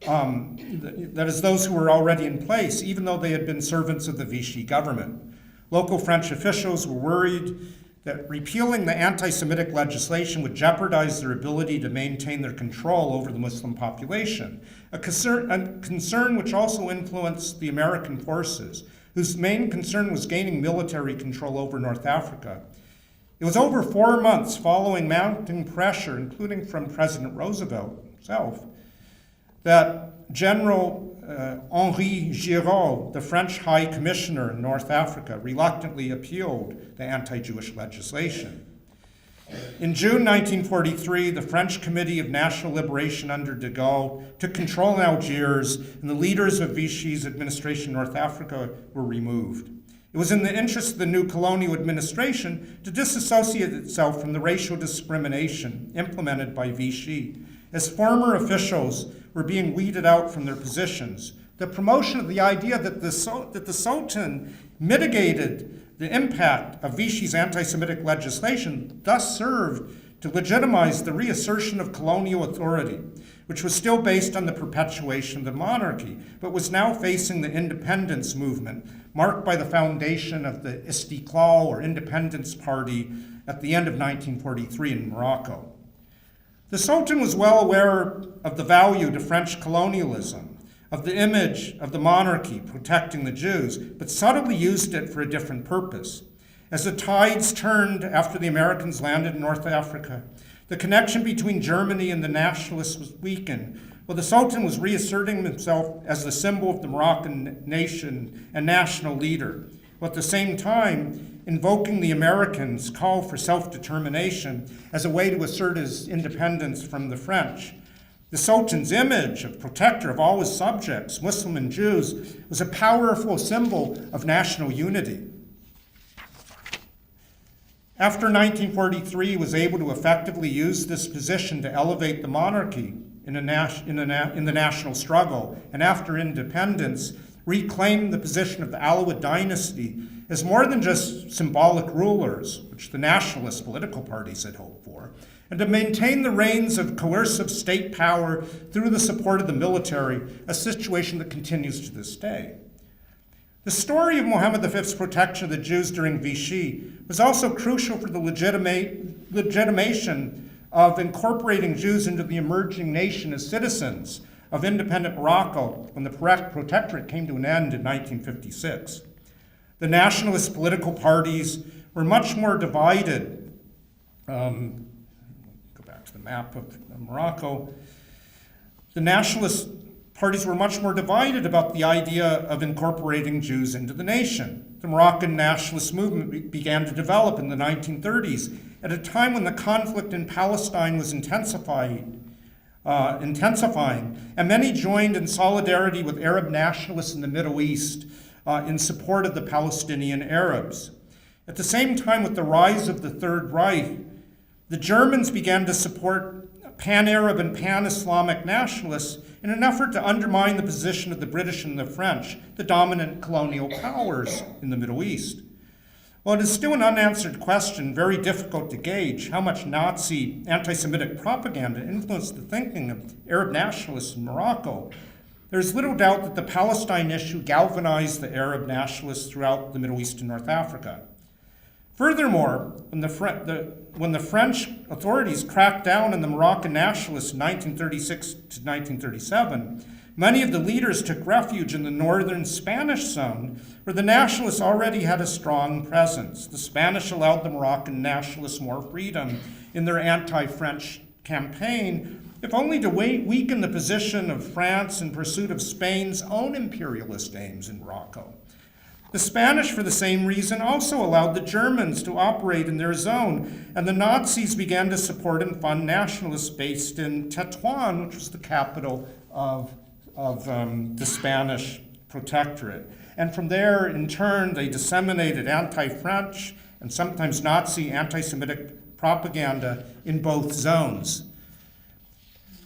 that is, those who were already in place, even though they had been servants of the Vichy government. Local French officials were worried that repealing the anti-Semitic legislation would jeopardize their ability to maintain their control over the Muslim population, a concern which also influenced the American forces, whose main concern was gaining military control over North Africa. It was over 4 months following mounting pressure, including from President Roosevelt himself, that General Henri Giraud, the French High Commissioner in North Africa, reluctantly appealed the anti-Jewish legislation. In June 1943, the French Committee of National Liberation under de Gaulle took control in Algiers, and the leaders of Vichy's administration in North Africa were removed. It was in the interest of the new colonial administration to disassociate itself from the racial discrimination implemented by Vichy. As former officials were being weeded out from their positions, the promotion of the idea that the Sultan mitigated the impact of Vichy's anti-Semitic legislation thus served to legitimize the reassertion of colonial authority, which was still based on the perpetuation of the monarchy, but was now facing the independence movement, marked by the foundation of the Istiqlal, or Independence Party, at the end of 1943 in Morocco. The Sultan was well aware of the value to French colonialism, of the image of the monarchy protecting the Jews, but subtly used it for a different purpose. As the tides turned after the Americans landed in North Africa, the connection between Germany and the nationalists was weakened, while the Sultan was reasserting himself as the symbol of the Moroccan nation and national leader, while at the same time invoking the Americans' call for self-determination as a way to assert his independence from the French. The Sultan's image of protector of all his subjects, Muslim and Jews, was a powerful symbol of national unity. After 1943, he was able to effectively use this position to elevate the monarchy in the national struggle, and after independence, reclaim the position of the Alawite dynasty as more than just symbolic rulers, which the nationalist political parties had hoped for, and to maintain the reins of coercive state power through the support of the military, a situation that continues to this day. The story of Mohammed V's protection of the Jews during Vichy was also crucial for the legitimation of incorporating Jews into the emerging nation as citizens of independent Morocco when the Protectorate came to an end in 1956. The nationalist political parties were much more divided. Go back to the map of Morocco. The nationalist parties were much more divided about the idea of incorporating Jews into the nation. The Moroccan nationalist movement began to develop in the 1930s at a time when the conflict in Palestine was intensifying, and many joined in solidarity with Arab nationalists in the Middle East in support of the Palestinian Arabs. At the same time, with the rise of the Third Reich, the Germans began to support pan-Arab and pan-Islamic nationalists in an effort to undermine the position of the British and the French, the dominant colonial powers in the Middle East. While it is still an unanswered question, very difficult to gauge how much Nazi anti-Semitic propaganda influenced the thinking of Arab nationalists in Morocco, there is little doubt that the Palestine issue galvanized the Arab nationalists throughout the Middle East and North Africa. Furthermore, when the French authorities cracked down on the Moroccan nationalists in 1936 to 1937, many of the leaders took refuge in the northern Spanish zone, where the nationalists already had a strong presence. The Spanish allowed the Moroccan nationalists more freedom in their anti-French campaign, if only to weaken the position of France in pursuit of Spain's own imperialist aims in Morocco. The Spanish, for the same reason, also allowed the Germans to operate in their zone, and the Nazis began to support and fund nationalists based in Tetuan, which was the capital of the Spanish Protectorate. And from there, in turn, they disseminated anti-French and sometimes Nazi anti-Semitic propaganda in both zones.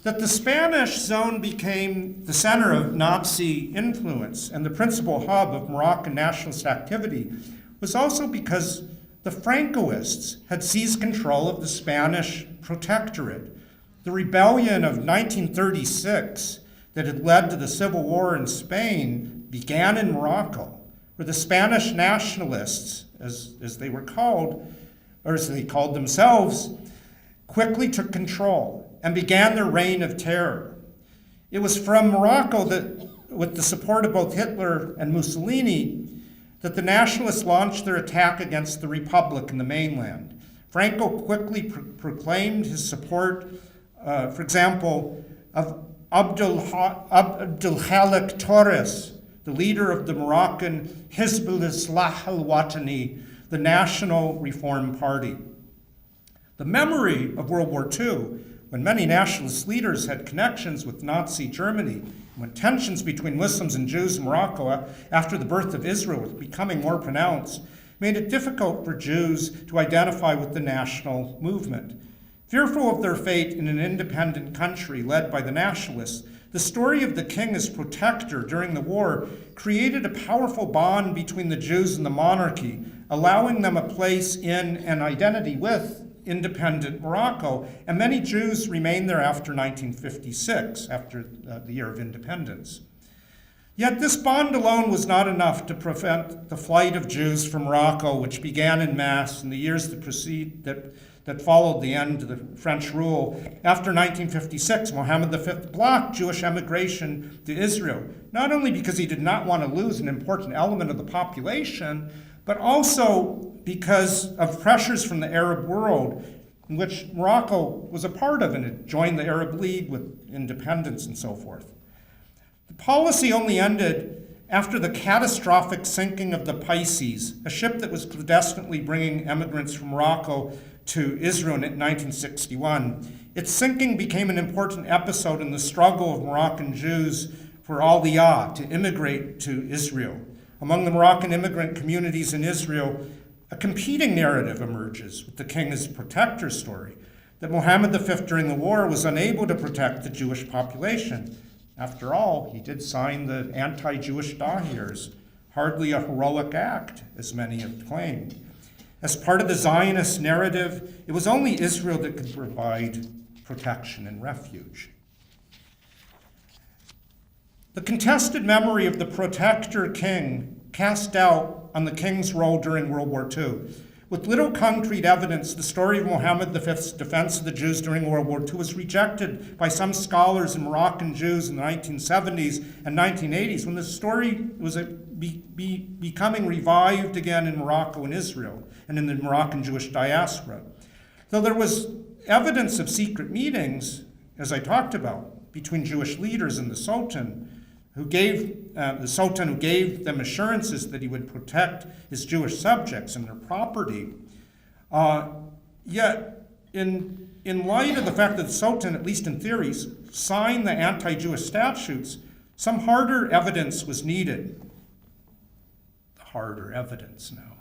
That the Spanish zone became the center of Nazi influence and the principal hub of Moroccan nationalist activity was also because the Francoists had seized control of the Spanish Protectorate. The rebellion of 1936 that had led to the civil war in Spain began in Morocco, where the Spanish nationalists, as they were called, or as they called themselves, quickly took control and began their reign of terror. It was from Morocco that, with the support of both Hitler and Mussolini, that the nationalists launched their attack against the Republic in the mainland. Franco quickly proclaimed his support, for example, of Abdelhalik Torres, the leader of the Moroccan Hizb al-Islah al-Watani, the National Reform Party. The memory of World War II, when many nationalist leaders had connections with Nazi Germany, when tensions between Muslims and Jews in Morocco after the birth of Israel was becoming more pronounced, made it difficult for Jews to identify with the national movement. Fearful of their fate in an independent country led by the nationalists, the story of the king as protector during the war created a powerful bond between the Jews and the monarchy, allowing them a place in and identity with independent Morocco, and many Jews remained there after 1956, after the year of independence. Yet this bond alone was not enough to prevent the flight of Jews from Morocco, which began en masse in the years that followed the end of the French rule. After 1956, Mohammed V blocked Jewish emigration to Israel, not only because he did not want to lose an important element of the population, but also because of pressures from the Arab world, in which Morocco was a part of, and it joined the Arab League with independence and so forth. The policy only ended after the catastrophic sinking of the Pisces, a ship that was clandestinely bringing immigrants from Morocco to Israel in 1961. Its sinking became an important episode in the struggle of Moroccan Jews for aliyah, to immigrate to Israel. Among the Moroccan immigrant communities in Israel, a competing narrative emerges with the king as protector story, that Mohammed V during the war was unable to protect the Jewish population. After all, he did sign the anti-Jewish Dahirs, hardly a heroic act, as many have claimed. As part of the Zionist narrative, it was only Israel that could provide protection and refuge. The contested memory of the protector king cast doubt on the king's role during World War II. With little concrete evidence, the story of Mohammed V's defense of the Jews during World War II was rejected by some scholars and Moroccan Jews in the 1970s and 1980s, when the story was becoming revived again in Morocco and Israel and in the Moroccan Jewish diaspora. Though there was evidence of secret meetings, as I talked about, between Jewish leaders and the Sultan, who gave them assurances that he would protect his Jewish subjects and their property. Yet, in light of the fact that the Sultan, at least in theory, signed the anti-Jewish statutes, some harder evidence was needed. Harder evidence now.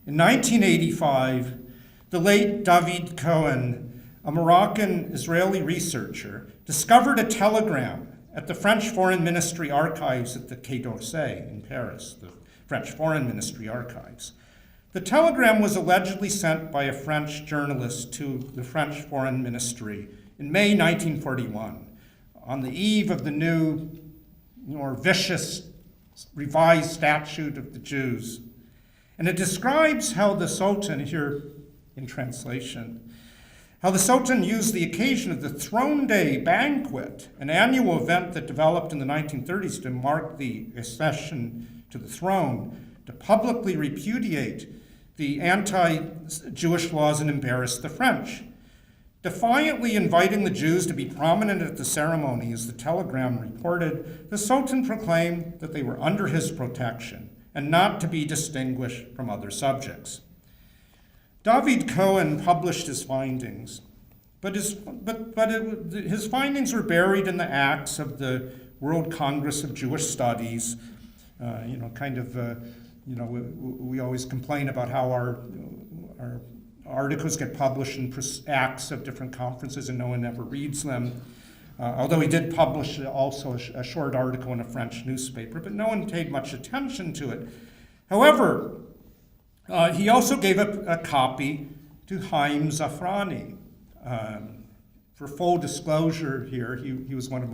In 1985, the late David Cohen, a Moroccan-Israeli researcher, discovered a telegram at the French Foreign Ministry archives at the Quai d'Orsay in Paris, the French Foreign Ministry archives. The telegram was allegedly sent by a French journalist to the French Foreign Ministry in May 1941, on the eve of the new, more vicious, revised statute of the Jews. And it describes how the Sultan, here in translation, how the Sultan used the occasion of the Throne Day banquet, an annual event that developed in the 1930s to mark the accession to the throne, to publicly repudiate the anti-Jewish laws and embarrass the French. Defiantly inviting the Jews to be prominent at the ceremony, as the telegram reported, the Sultan proclaimed that they were under his protection and not to be distinguished from other subjects. David Cohen published his findings, but his findings were buried in the acts of the World Congress of Jewish Studies. We always complain about how our articles get published in acts of different conferences and no one ever reads them. Although he did publish also a short article in a French newspaper, but no one paid much attention to it. However, he also gave a copy to Haim Zafrani. For full disclosure here, he was one of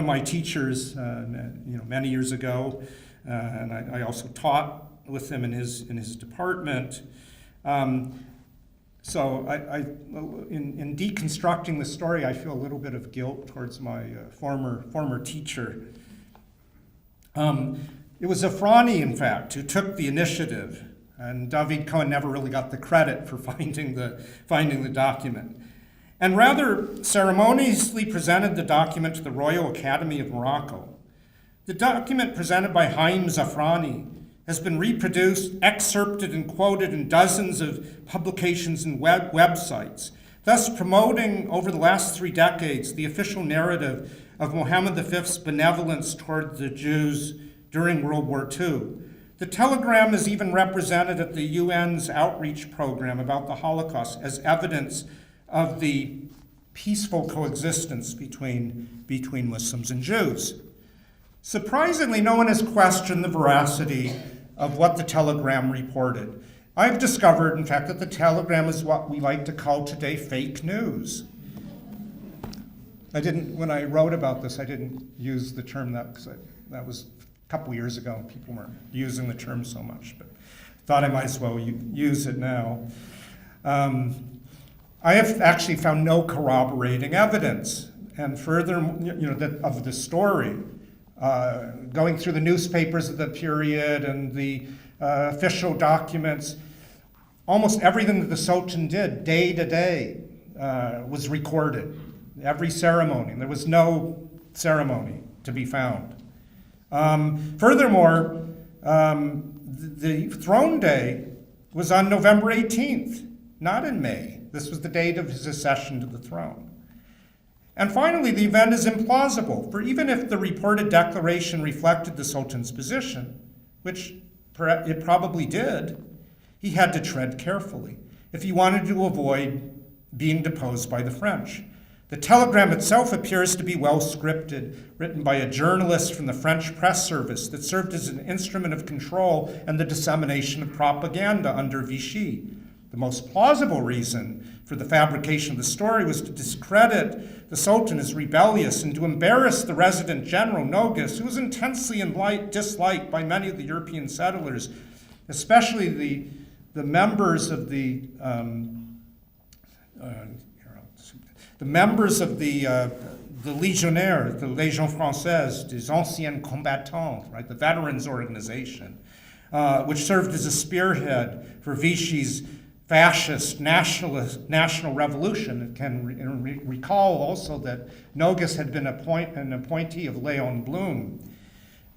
my teachers, many years ago, and I also taught with him in his department. So in deconstructing the story, I feel a little bit of guilt towards my former teacher. It was Zafrani, in fact, who took the initiative, and David Cohen never really got the credit for finding the document, and rather ceremoniously presented the document to the Royal Academy of Morocco. The document presented by Haim Zafrani has been reproduced, excerpted, and quoted in dozens of publications and websites, thus promoting, over the last 3 decades, the official narrative of Mohammed V's benevolence toward the Jews during World War II. The telegram is even represented at the UN's outreach program about the Holocaust as evidence of the peaceful coexistence between Muslims and Jews. Surprisingly, no one has questioned the veracity of what the telegram reported. I've discovered, in fact, that the telegram is what we like to call today fake news. When I wrote about this, I didn't use the term because that was a couple years ago, and people weren't using the term so much, but thought I might as well use it now. I have actually found no corroborating evidence, and further, of the story. Going through the newspapers of the period and the official documents, almost everything that the Sultan did, day to day, was recorded. Every ceremony. There was no ceremony to be found Furthermore, the throne day was on November 18th, not in May. This was the date of his accession to the throne. And finally, the event is implausible, for even if the reported declaration reflected the Sultan's position, which it probably did, he had to tread carefully if he wanted to avoid being deposed by the French. The telegram itself appears to be well scripted, written by a journalist from the French press service that served as an instrument of control and the dissemination of propaganda under Vichy. The most plausible reason for the fabrication of the story was to discredit the Sultan as rebellious and to embarrass the resident general, Nogues, who was intensely disliked by many of the European settlers, especially the members of the Légionnaires, the Légion Française, des Anciens Combattants, right, the Veterans Organization, which served as a spearhead for Vichy's fascist national revolution. It can recall also that Nogues had been an appointee of Léon Blum,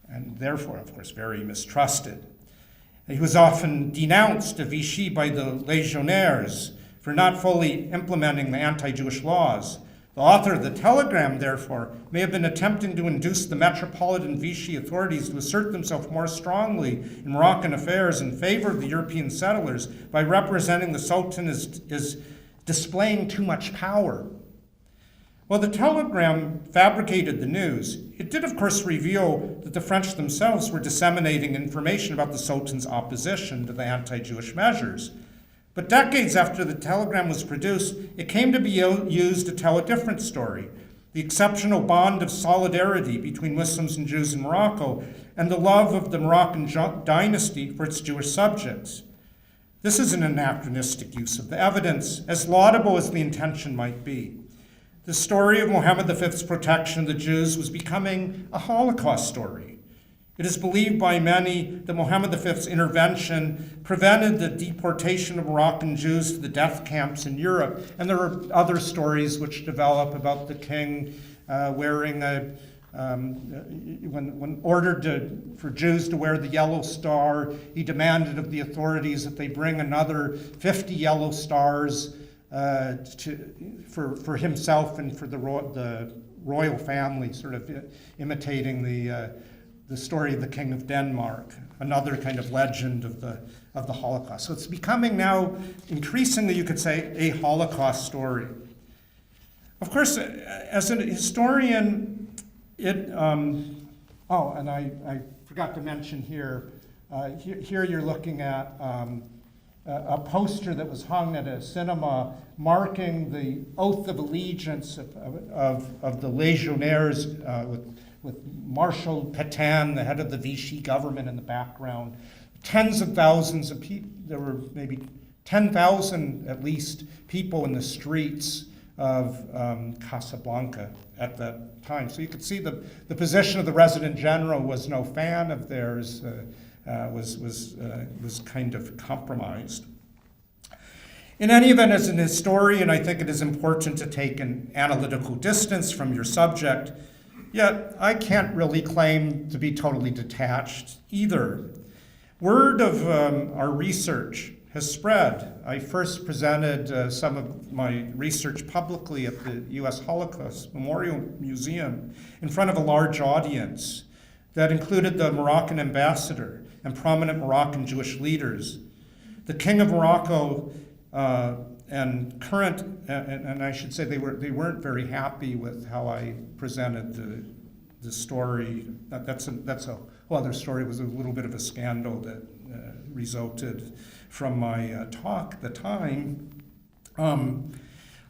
and therefore, of course, very mistrusted. He was often denounced to Vichy by the Légionnaires for not fully implementing the anti-Jewish laws. The author of the telegram, therefore, may have been attempting to induce the metropolitan Vichy authorities to assert themselves more strongly in Moroccan affairs in favor of the European settlers by representing the Sultan as displaying too much power. While the telegram fabricated the news, it did, of course, reveal that the French themselves were disseminating information about the Sultan's opposition to the anti-Jewish measures. But decades after the telegram was produced, it came to be used to tell a different story, the exceptional bond of solidarity between Muslims and Jews in Morocco and the love of the Moroccan dynasty for its Jewish subjects. This is an anachronistic use of the evidence, as laudable as the intention might be. The story of Mohammed V's protection of the Jews was becoming a Holocaust story. It is believed by many that Mohammed V's intervention prevented the deportation of Moroccan Jews to the death camps in Europe. And there are other stories which develop about the king wearing when ordered for Jews to wear the yellow star, he demanded of the authorities that they bring another 50 yellow stars for himself and for the royal family, sort of imitating the story of the King of Denmark, another kind of legend of the Holocaust. So it's becoming now increasingly, you could say, a Holocaust story. Of course, as a historian, and I forgot to mention here, here you're looking at a poster that was hung at a cinema marking the oath of allegiance of the Légionnaires with Marshal Pétain, the head of the Vichy government, in the background. Tens of thousands of people, there were maybe 10,000 at least people in the streets of Casablanca at that time. So you could see the position of the resident general was no fan of theirs, was kind of compromised. In any event, as an historian, I think it is important to take an analytical distance from your subject, yet I can't really claim to be totally detached either. Word of our research has spread. I first presented some of my research publicly at the U.S. Holocaust Memorial Museum in front of a large audience that included the Moroccan ambassador and prominent Moroccan Jewish leaders. The King of Morocco and I should say they weren't very happy with how I presented the story. That's a whole other story. It was a little bit of a scandal that resulted from my talk at the time.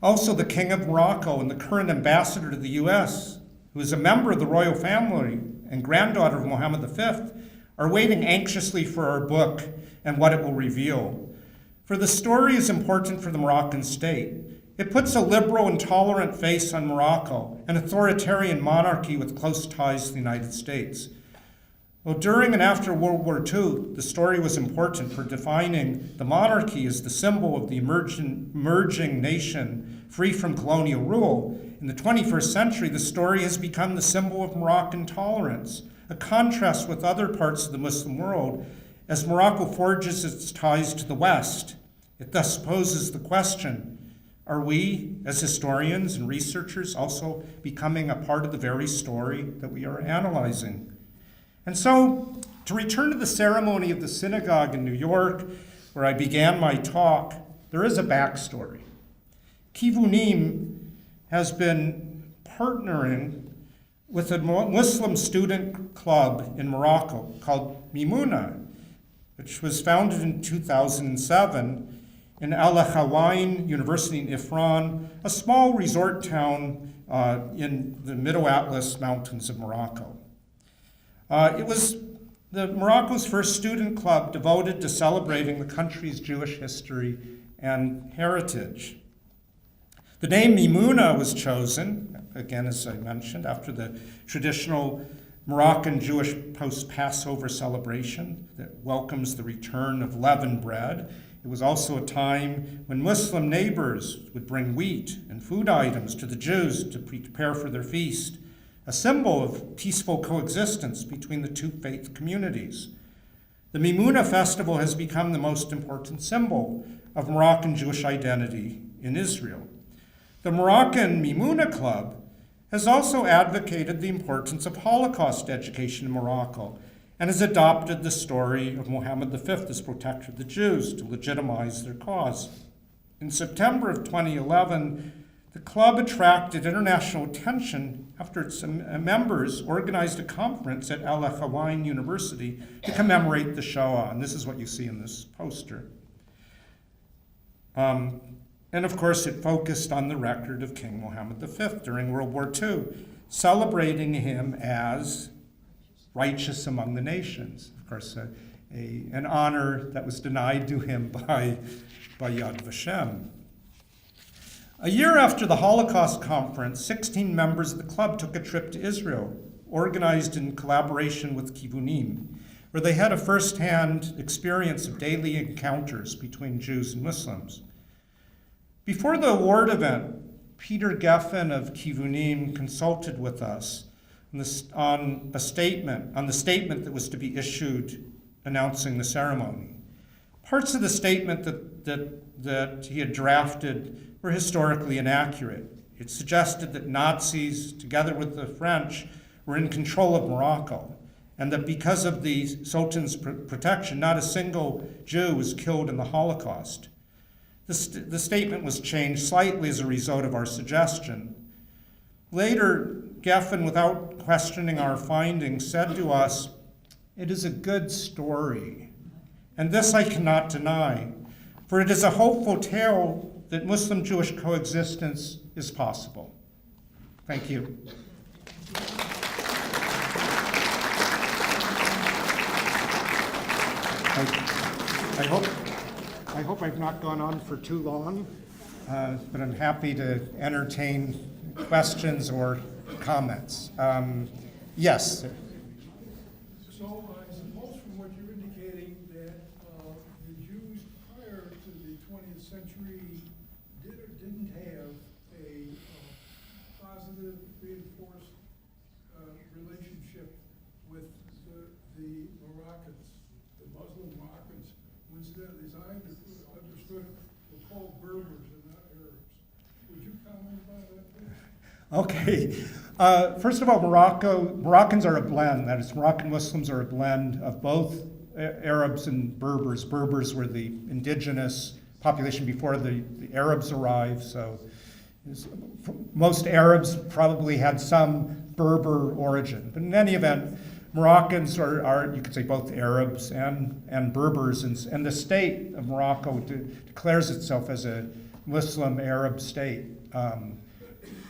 Also, the King of Morocco and the current ambassador to the U.S., who is a member of the royal family and granddaughter of Mohammed V, are waiting anxiously for our book and what it will reveal. For the story is important for the Moroccan state. It puts a liberal and tolerant face on Morocco, an authoritarian monarchy with close ties to the United States. Well, during and after World War II, the story was important for defining the monarchy as the symbol of the emerging nation free from colonial rule, In the 21st century, the story has become the symbol of Moroccan tolerance, a contrast with other parts of the Muslim world. As Morocco forges its ties to the West, it thus poses the question, are we, as historians and researchers, also becoming a part of the very story that we are analyzing? And so, to return to the ceremony of the synagogue in New York, where I began my talk, there is a backstory. Kivunim has been partnering with a Muslim student club in Morocco called Mimouna, which was founded in 2007 in Al Hawain University in Ifran, a small resort town in the Middle Atlas Mountains of Morocco. It was Morocco's first student club devoted to celebrating the country's Jewish history and heritage. The name Mimouna was chosen, again, as I mentioned, after the traditional Moroccan Jewish post-Passover celebration that welcomes the return of leavened bread. It was also a time when Muslim neighbors would bring wheat and food items to the Jews to prepare for their feast, a symbol of peaceful coexistence between the two faith communities. The Mimouna festival has become the most important symbol of Moroccan Jewish identity in Israel. The Moroccan Mimouna Club has also advocated the importance of Holocaust education in Morocco and has adopted the story of Mohammed V as protector of the Jews to legitimize their cause. In September of 2011, the club attracted international attention after its members organized a conference at Al Hawain University to commemorate the Shoah, and this is what you see in this poster. And of course, it focused on the record of King Mohammed V during World War II, celebrating him as righteous among the nations. Of course, an honor that was denied to him by Yad Vashem. A year after the Holocaust conference, 16 members of the club took a trip to Israel, organized in collaboration with Kivunim, where they had a first-hand experience of daily encounters between Jews and Muslims. Before the award event, Peter Geffen of Kivunim consulted with us on the statement that was to be issued announcing the ceremony. Parts of the statement that he had drafted were historically inaccurate. It suggested that Nazis, together with the French, were in control of Morocco, and that because of the Sultan's protection, not a single Jew was killed in the Holocaust. The statement was changed slightly as a result of our suggestion. Later, Geffen, without questioning our findings, said to us, "It is a good story, and this I cannot deny, for it is a hopeful tale that Muslim-Jewish coexistence is possible." Thank you. I hope I've not gone on for too long, but I'm happy to entertain questions or comments. Yes? So I suppose from what you're indicating that the Jews prior to the 20th century didn't have a positive, reinforced relationship with the Moroccans, the Muslim Moroccans, who incidentally, as I understood, were called Berbers and not Arabs. Would you comment about that, please? Okay. First of all, Moroccans are a blend. That is, Moroccan Muslims are a blend of both Arabs and Berbers. Berbers were the indigenous population before the Arabs arrived. So most Arabs probably had some Berber origin. But in any event, Moroccans are you could say, both Arabs and Berbers. And the state of Morocco declares itself as a Muslim Arab state.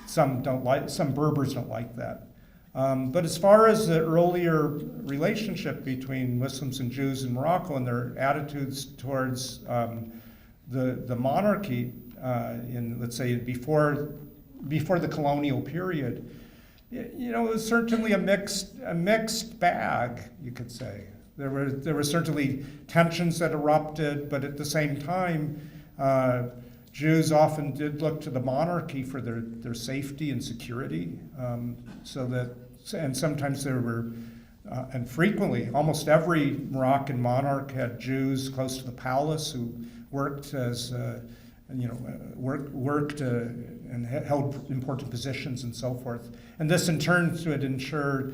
Some Berbers don't like that. But as far as the earlier relationship between Muslims and Jews in Morocco and their attitudes towards the monarchy in, let's say, before the colonial period, it was certainly a mixed bag, you could say. There were certainly tensions that erupted, but at the same time, Jews often did look to the monarchy for their safety and security, and sometimes there were, and frequently, almost every Moroccan monarch had Jews close to the palace who worked as, worked and held important positions and so forth. And this in turn would ensure,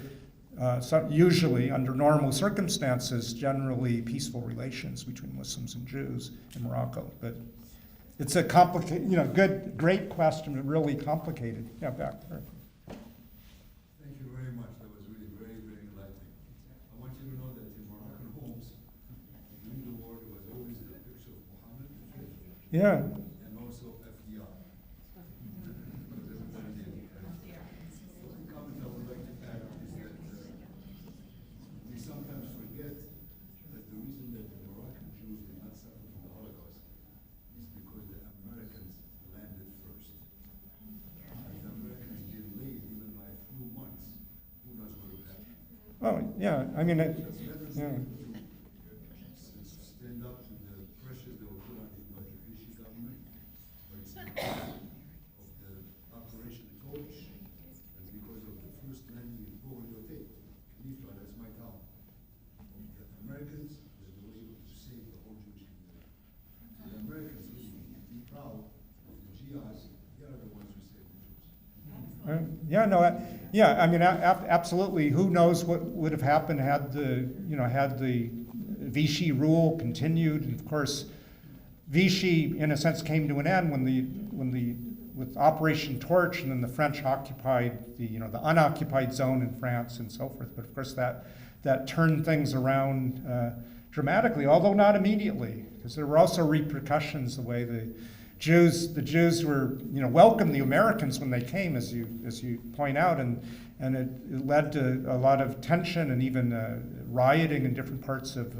usually under normal circumstances, generally peaceful relations between Muslims and Jews in Morocco. But it's a complicated, great question, but really complicated. Yeah, back there. Thank you very much. That was really very, very enlightening. I want you to know that in Moroccan homes, during the war, there was always a picture of Mohammed V. Yeah. And also FDR. Because everybody did. One comment I would like to add is that we sometimes forget that the reason that the Moroccan Jews did not suffer from the Holocaust is because the Americans landed first. If the Americans delayed even by a few months, who knows what would happen? Oh, yeah. I mean, Because rather yeah. than to stand up to the pressures that were put on him by the Vichy government, but it's because of the Operation Torch, and because of the first landing in Bordeaux, Khalifa, that's my town. The Americans were able to save the whole Jewish community. So the Americans, be proud of the GIs, they are the ones who saved the Jews. Yeah, no, yeah. I mean, absolutely. Who knows what would have happened had the Vichy rule continued? And of course, Vichy, in a sense, came to an end with Operation Torch, and then the French occupied the unoccupied zone in France and so forth. But of course, that turned things around dramatically, although not immediately, because there were also repercussions the way the Jews were, welcomed the Americans when they came, as you point out, and it led to a lot of tension and even rioting in different parts of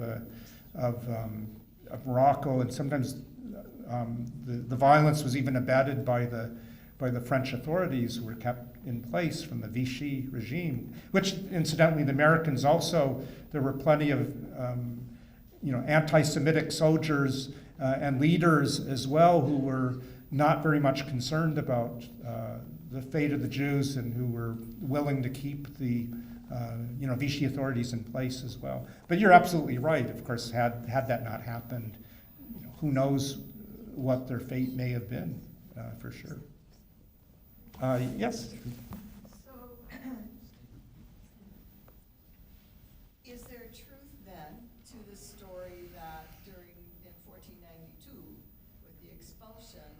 Morocco, and sometimes the violence was even abetted by the French authorities, who were kept in place from the Vichy regime. Which, incidentally, the Americans also, there were plenty of anti-Semitic soldiers and leaders as well, who were not very much concerned about the fate of the Jews, and who were willing to keep the Vichy authorities in place as well. But you're absolutely right. Of course, had that not happened, who knows what their fate may have been, for sure. Yes. So, is there truth then to the story that in 1492, with the expulsion,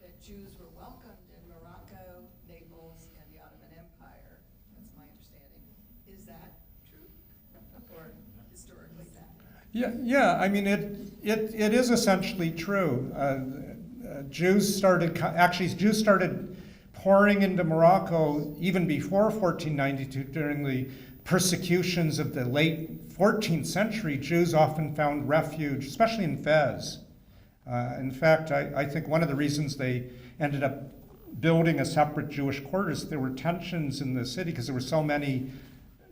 that Jews were welcomed in Morocco, Naples, and the Ottoman Empire? That's my understanding. Is that true, or historically that? Yeah. I mean, it is essentially true. Jews started pouring into Morocco even before 1492. During the persecutions of the late 14th century, Jews often found refuge, especially in Fez. In fact, I think one of the reasons they ended up building a separate Jewish quarters, there were tensions in the city because there were so many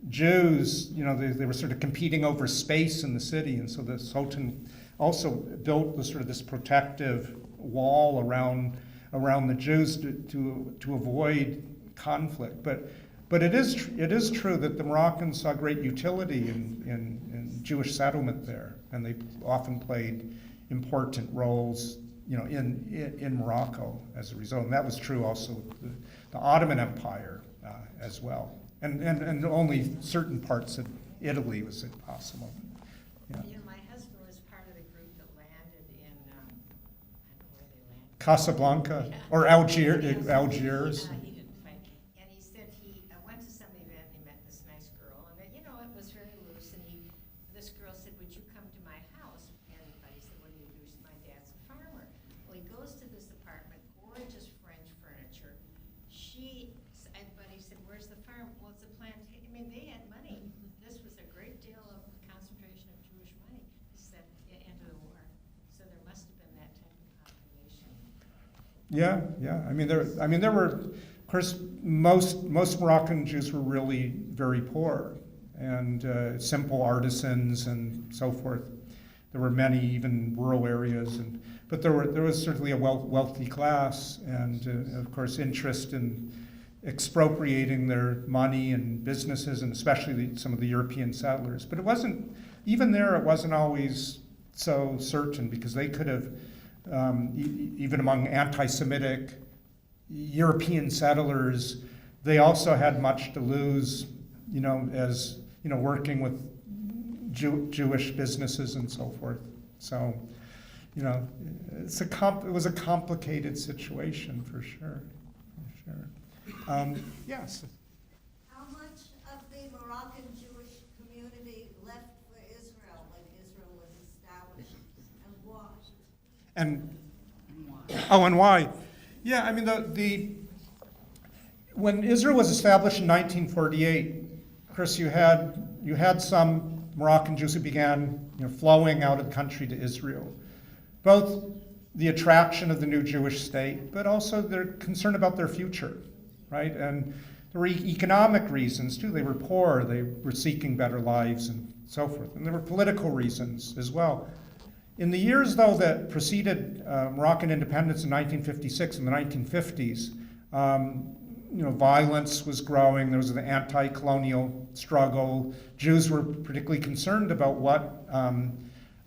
Jews, they were sort of competing over space in the city, and so the Sultan also built this protective wall around the Jews to avoid conflict. But it is true that the Moroccans saw great utility in Jewish settlement there, and they often played important roles, in Morocco as a result. And that was true also with the Ottoman Empire as well, and only certain parts of Italy was it possible. Yeah. My husband was part of the group that landed in, I don't know where they landed. Casablanca, Yeah. or Algiers. He didn't fight. And he said he went to some event and he met this nice girl, and it was very loose, and this girl said, "Would you come to my house?" And he said, "What do you do?" She said, "My dad's a farmer." Well, he goes to this apartment, gorgeous French furniture. But he said, "Where's the farm?" "Well, it's a plantation." I mean, they had money. This was a great deal of concentration of Jewish money. He said, into the war. So there must have been that type of population. Yeah. I mean, there were, of course, most Moroccan Jews were really very poor and simple artisans and so forth. There were many even rural areas, but there was certainly a wealthy class, and of course interest in expropriating their money and businesses, and especially some of the European settlers. But it wasn't, even there, it wasn't always so certain, because they could have, even among anti-Semitic European settlers, they also had much to lose, as working with Jewish businesses and so forth. So, it was a complicated situation for sure. Yes. How much of the Moroccan Jewish community left for Israel when Israel was established, and why? And why? Yeah, I mean, when Israel was established in 1948, of course, you had some Moroccan Jews who began flowing out of the country to Israel. Both the attraction of the new Jewish state, but also their concern about their future, right? And there were economic reasons too. They were poor, they were seeking better lives and so forth. And there were political reasons as well. In the years, though, that preceded Moroccan independence in 1956 and the 1950s, violence was growing. There was the anti-colonial struggle. Jews were particularly concerned about what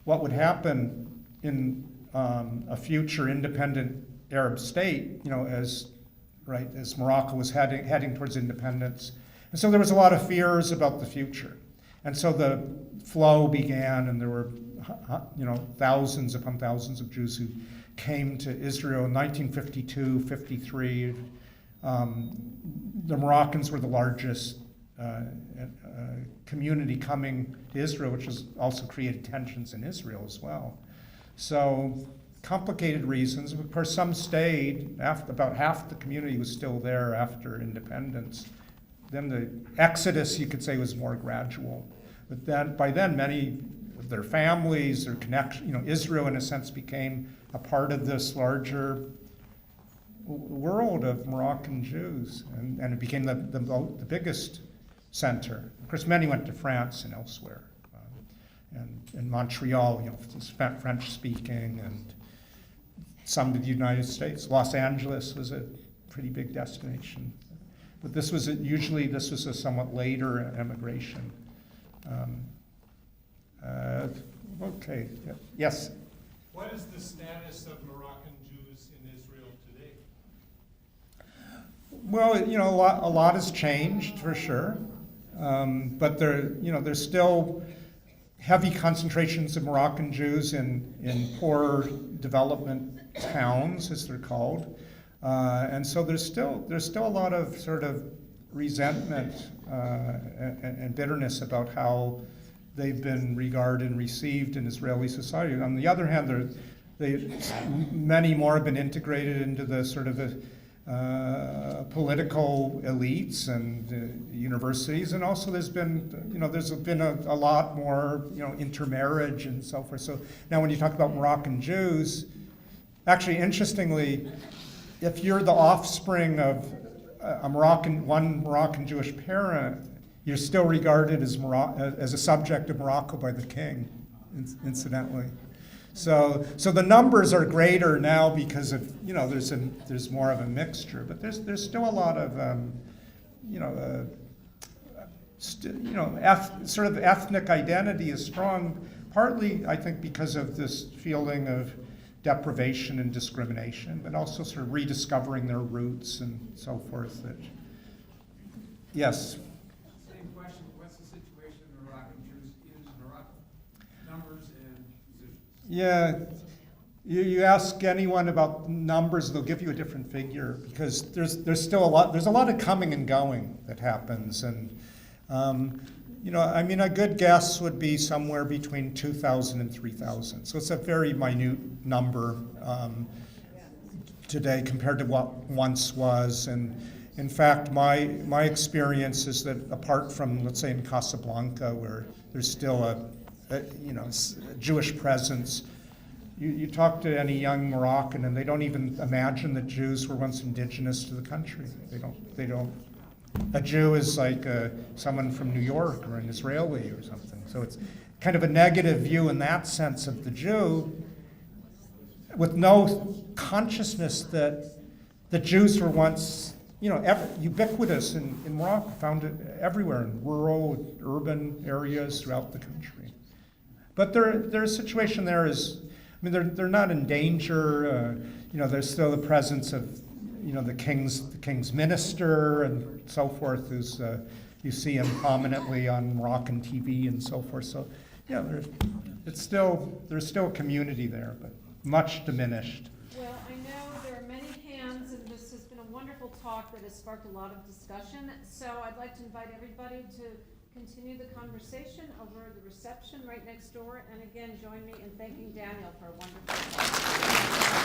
would happen in a future independent Arab state, as Morocco was heading towards independence. And so there was a lot of fears about the future. And so the flow began, and there were thousands upon thousands of Jews who came to Israel in 1952, 53. The Moroccans were the largest community coming to Israel, which has also created tensions in Israel as well. So complicated reasons. Of course, some stayed. About half the community was still there after independence. Then the exodus, you could say, was more gradual. But then, by then, many of their families, their connection, Israel, in a sense, became a part of this larger world of Moroccan Jews, and it became the biggest center. Of course, many went to France and elsewhere, and Montreal, French speaking, and some to the United States. Los Angeles was a pretty big destination, but this was a somewhat later emigration. Okay. Yes. What is the status of Moroccan Jews in Israel today? Well, a lot has changed for sure, but there's still heavy concentrations of Moroccan Jews in poor development towns, as they're called, and so there's still a lot of sort of resentment and bitterness about how they've been regarded and received in Israeli society. On the other hand, many more have been integrated into the sort of political elites and universities, and also there's been a lot more intermarriage and so forth. So now when you talk about Moroccan Jews, actually interestingly, if you're the offspring of one Moroccan Jewish parent, you're still regarded as a subject of Morocco by the king, incidentally. So the numbers are greater now because of there's more of a mixture, but there's still a lot of sort of ethnic identity is strong, partly I think because of this feeling of deprivation and discrimination, but also sort of rediscovering their roots and so forth. Yes. Same question, what's the situation of Moroccan Jews in Morocco? Numbers and positions. Yeah, you ask anyone about numbers, they'll give you a different figure, because there's still there's a lot of coming and going that happens, and a good guess would be somewhere between 2,000 and 3,000. So it's a very minute number today compared to what once was. And in fact, my experience is that apart from, let's say, in Casablanca, where there's still a Jewish presence, you talk to any young Moroccan, and they don't even imagine that Jews were once indigenous to the country. They don't. A Jew is like someone from New York or an Israeli or something. So it's kind of a negative view in that sense of the Jew, with no consciousness that the Jews were once, ubiquitous in Morocco, found it everywhere in rural, urban areas throughout the country. But their situation there is, they're not in danger. There's still the presence of, the king's minister and so forth, who's you see him prominently on Moroccan TV and so forth. So, there's still a community there, but much diminished. Well, I know there are many hands, and this has been a wonderful talk that has sparked a lot of discussion. So I'd like to invite everybody to continue the conversation over the reception right next door. And again, join me in thanking Daniel for a wonderful talk.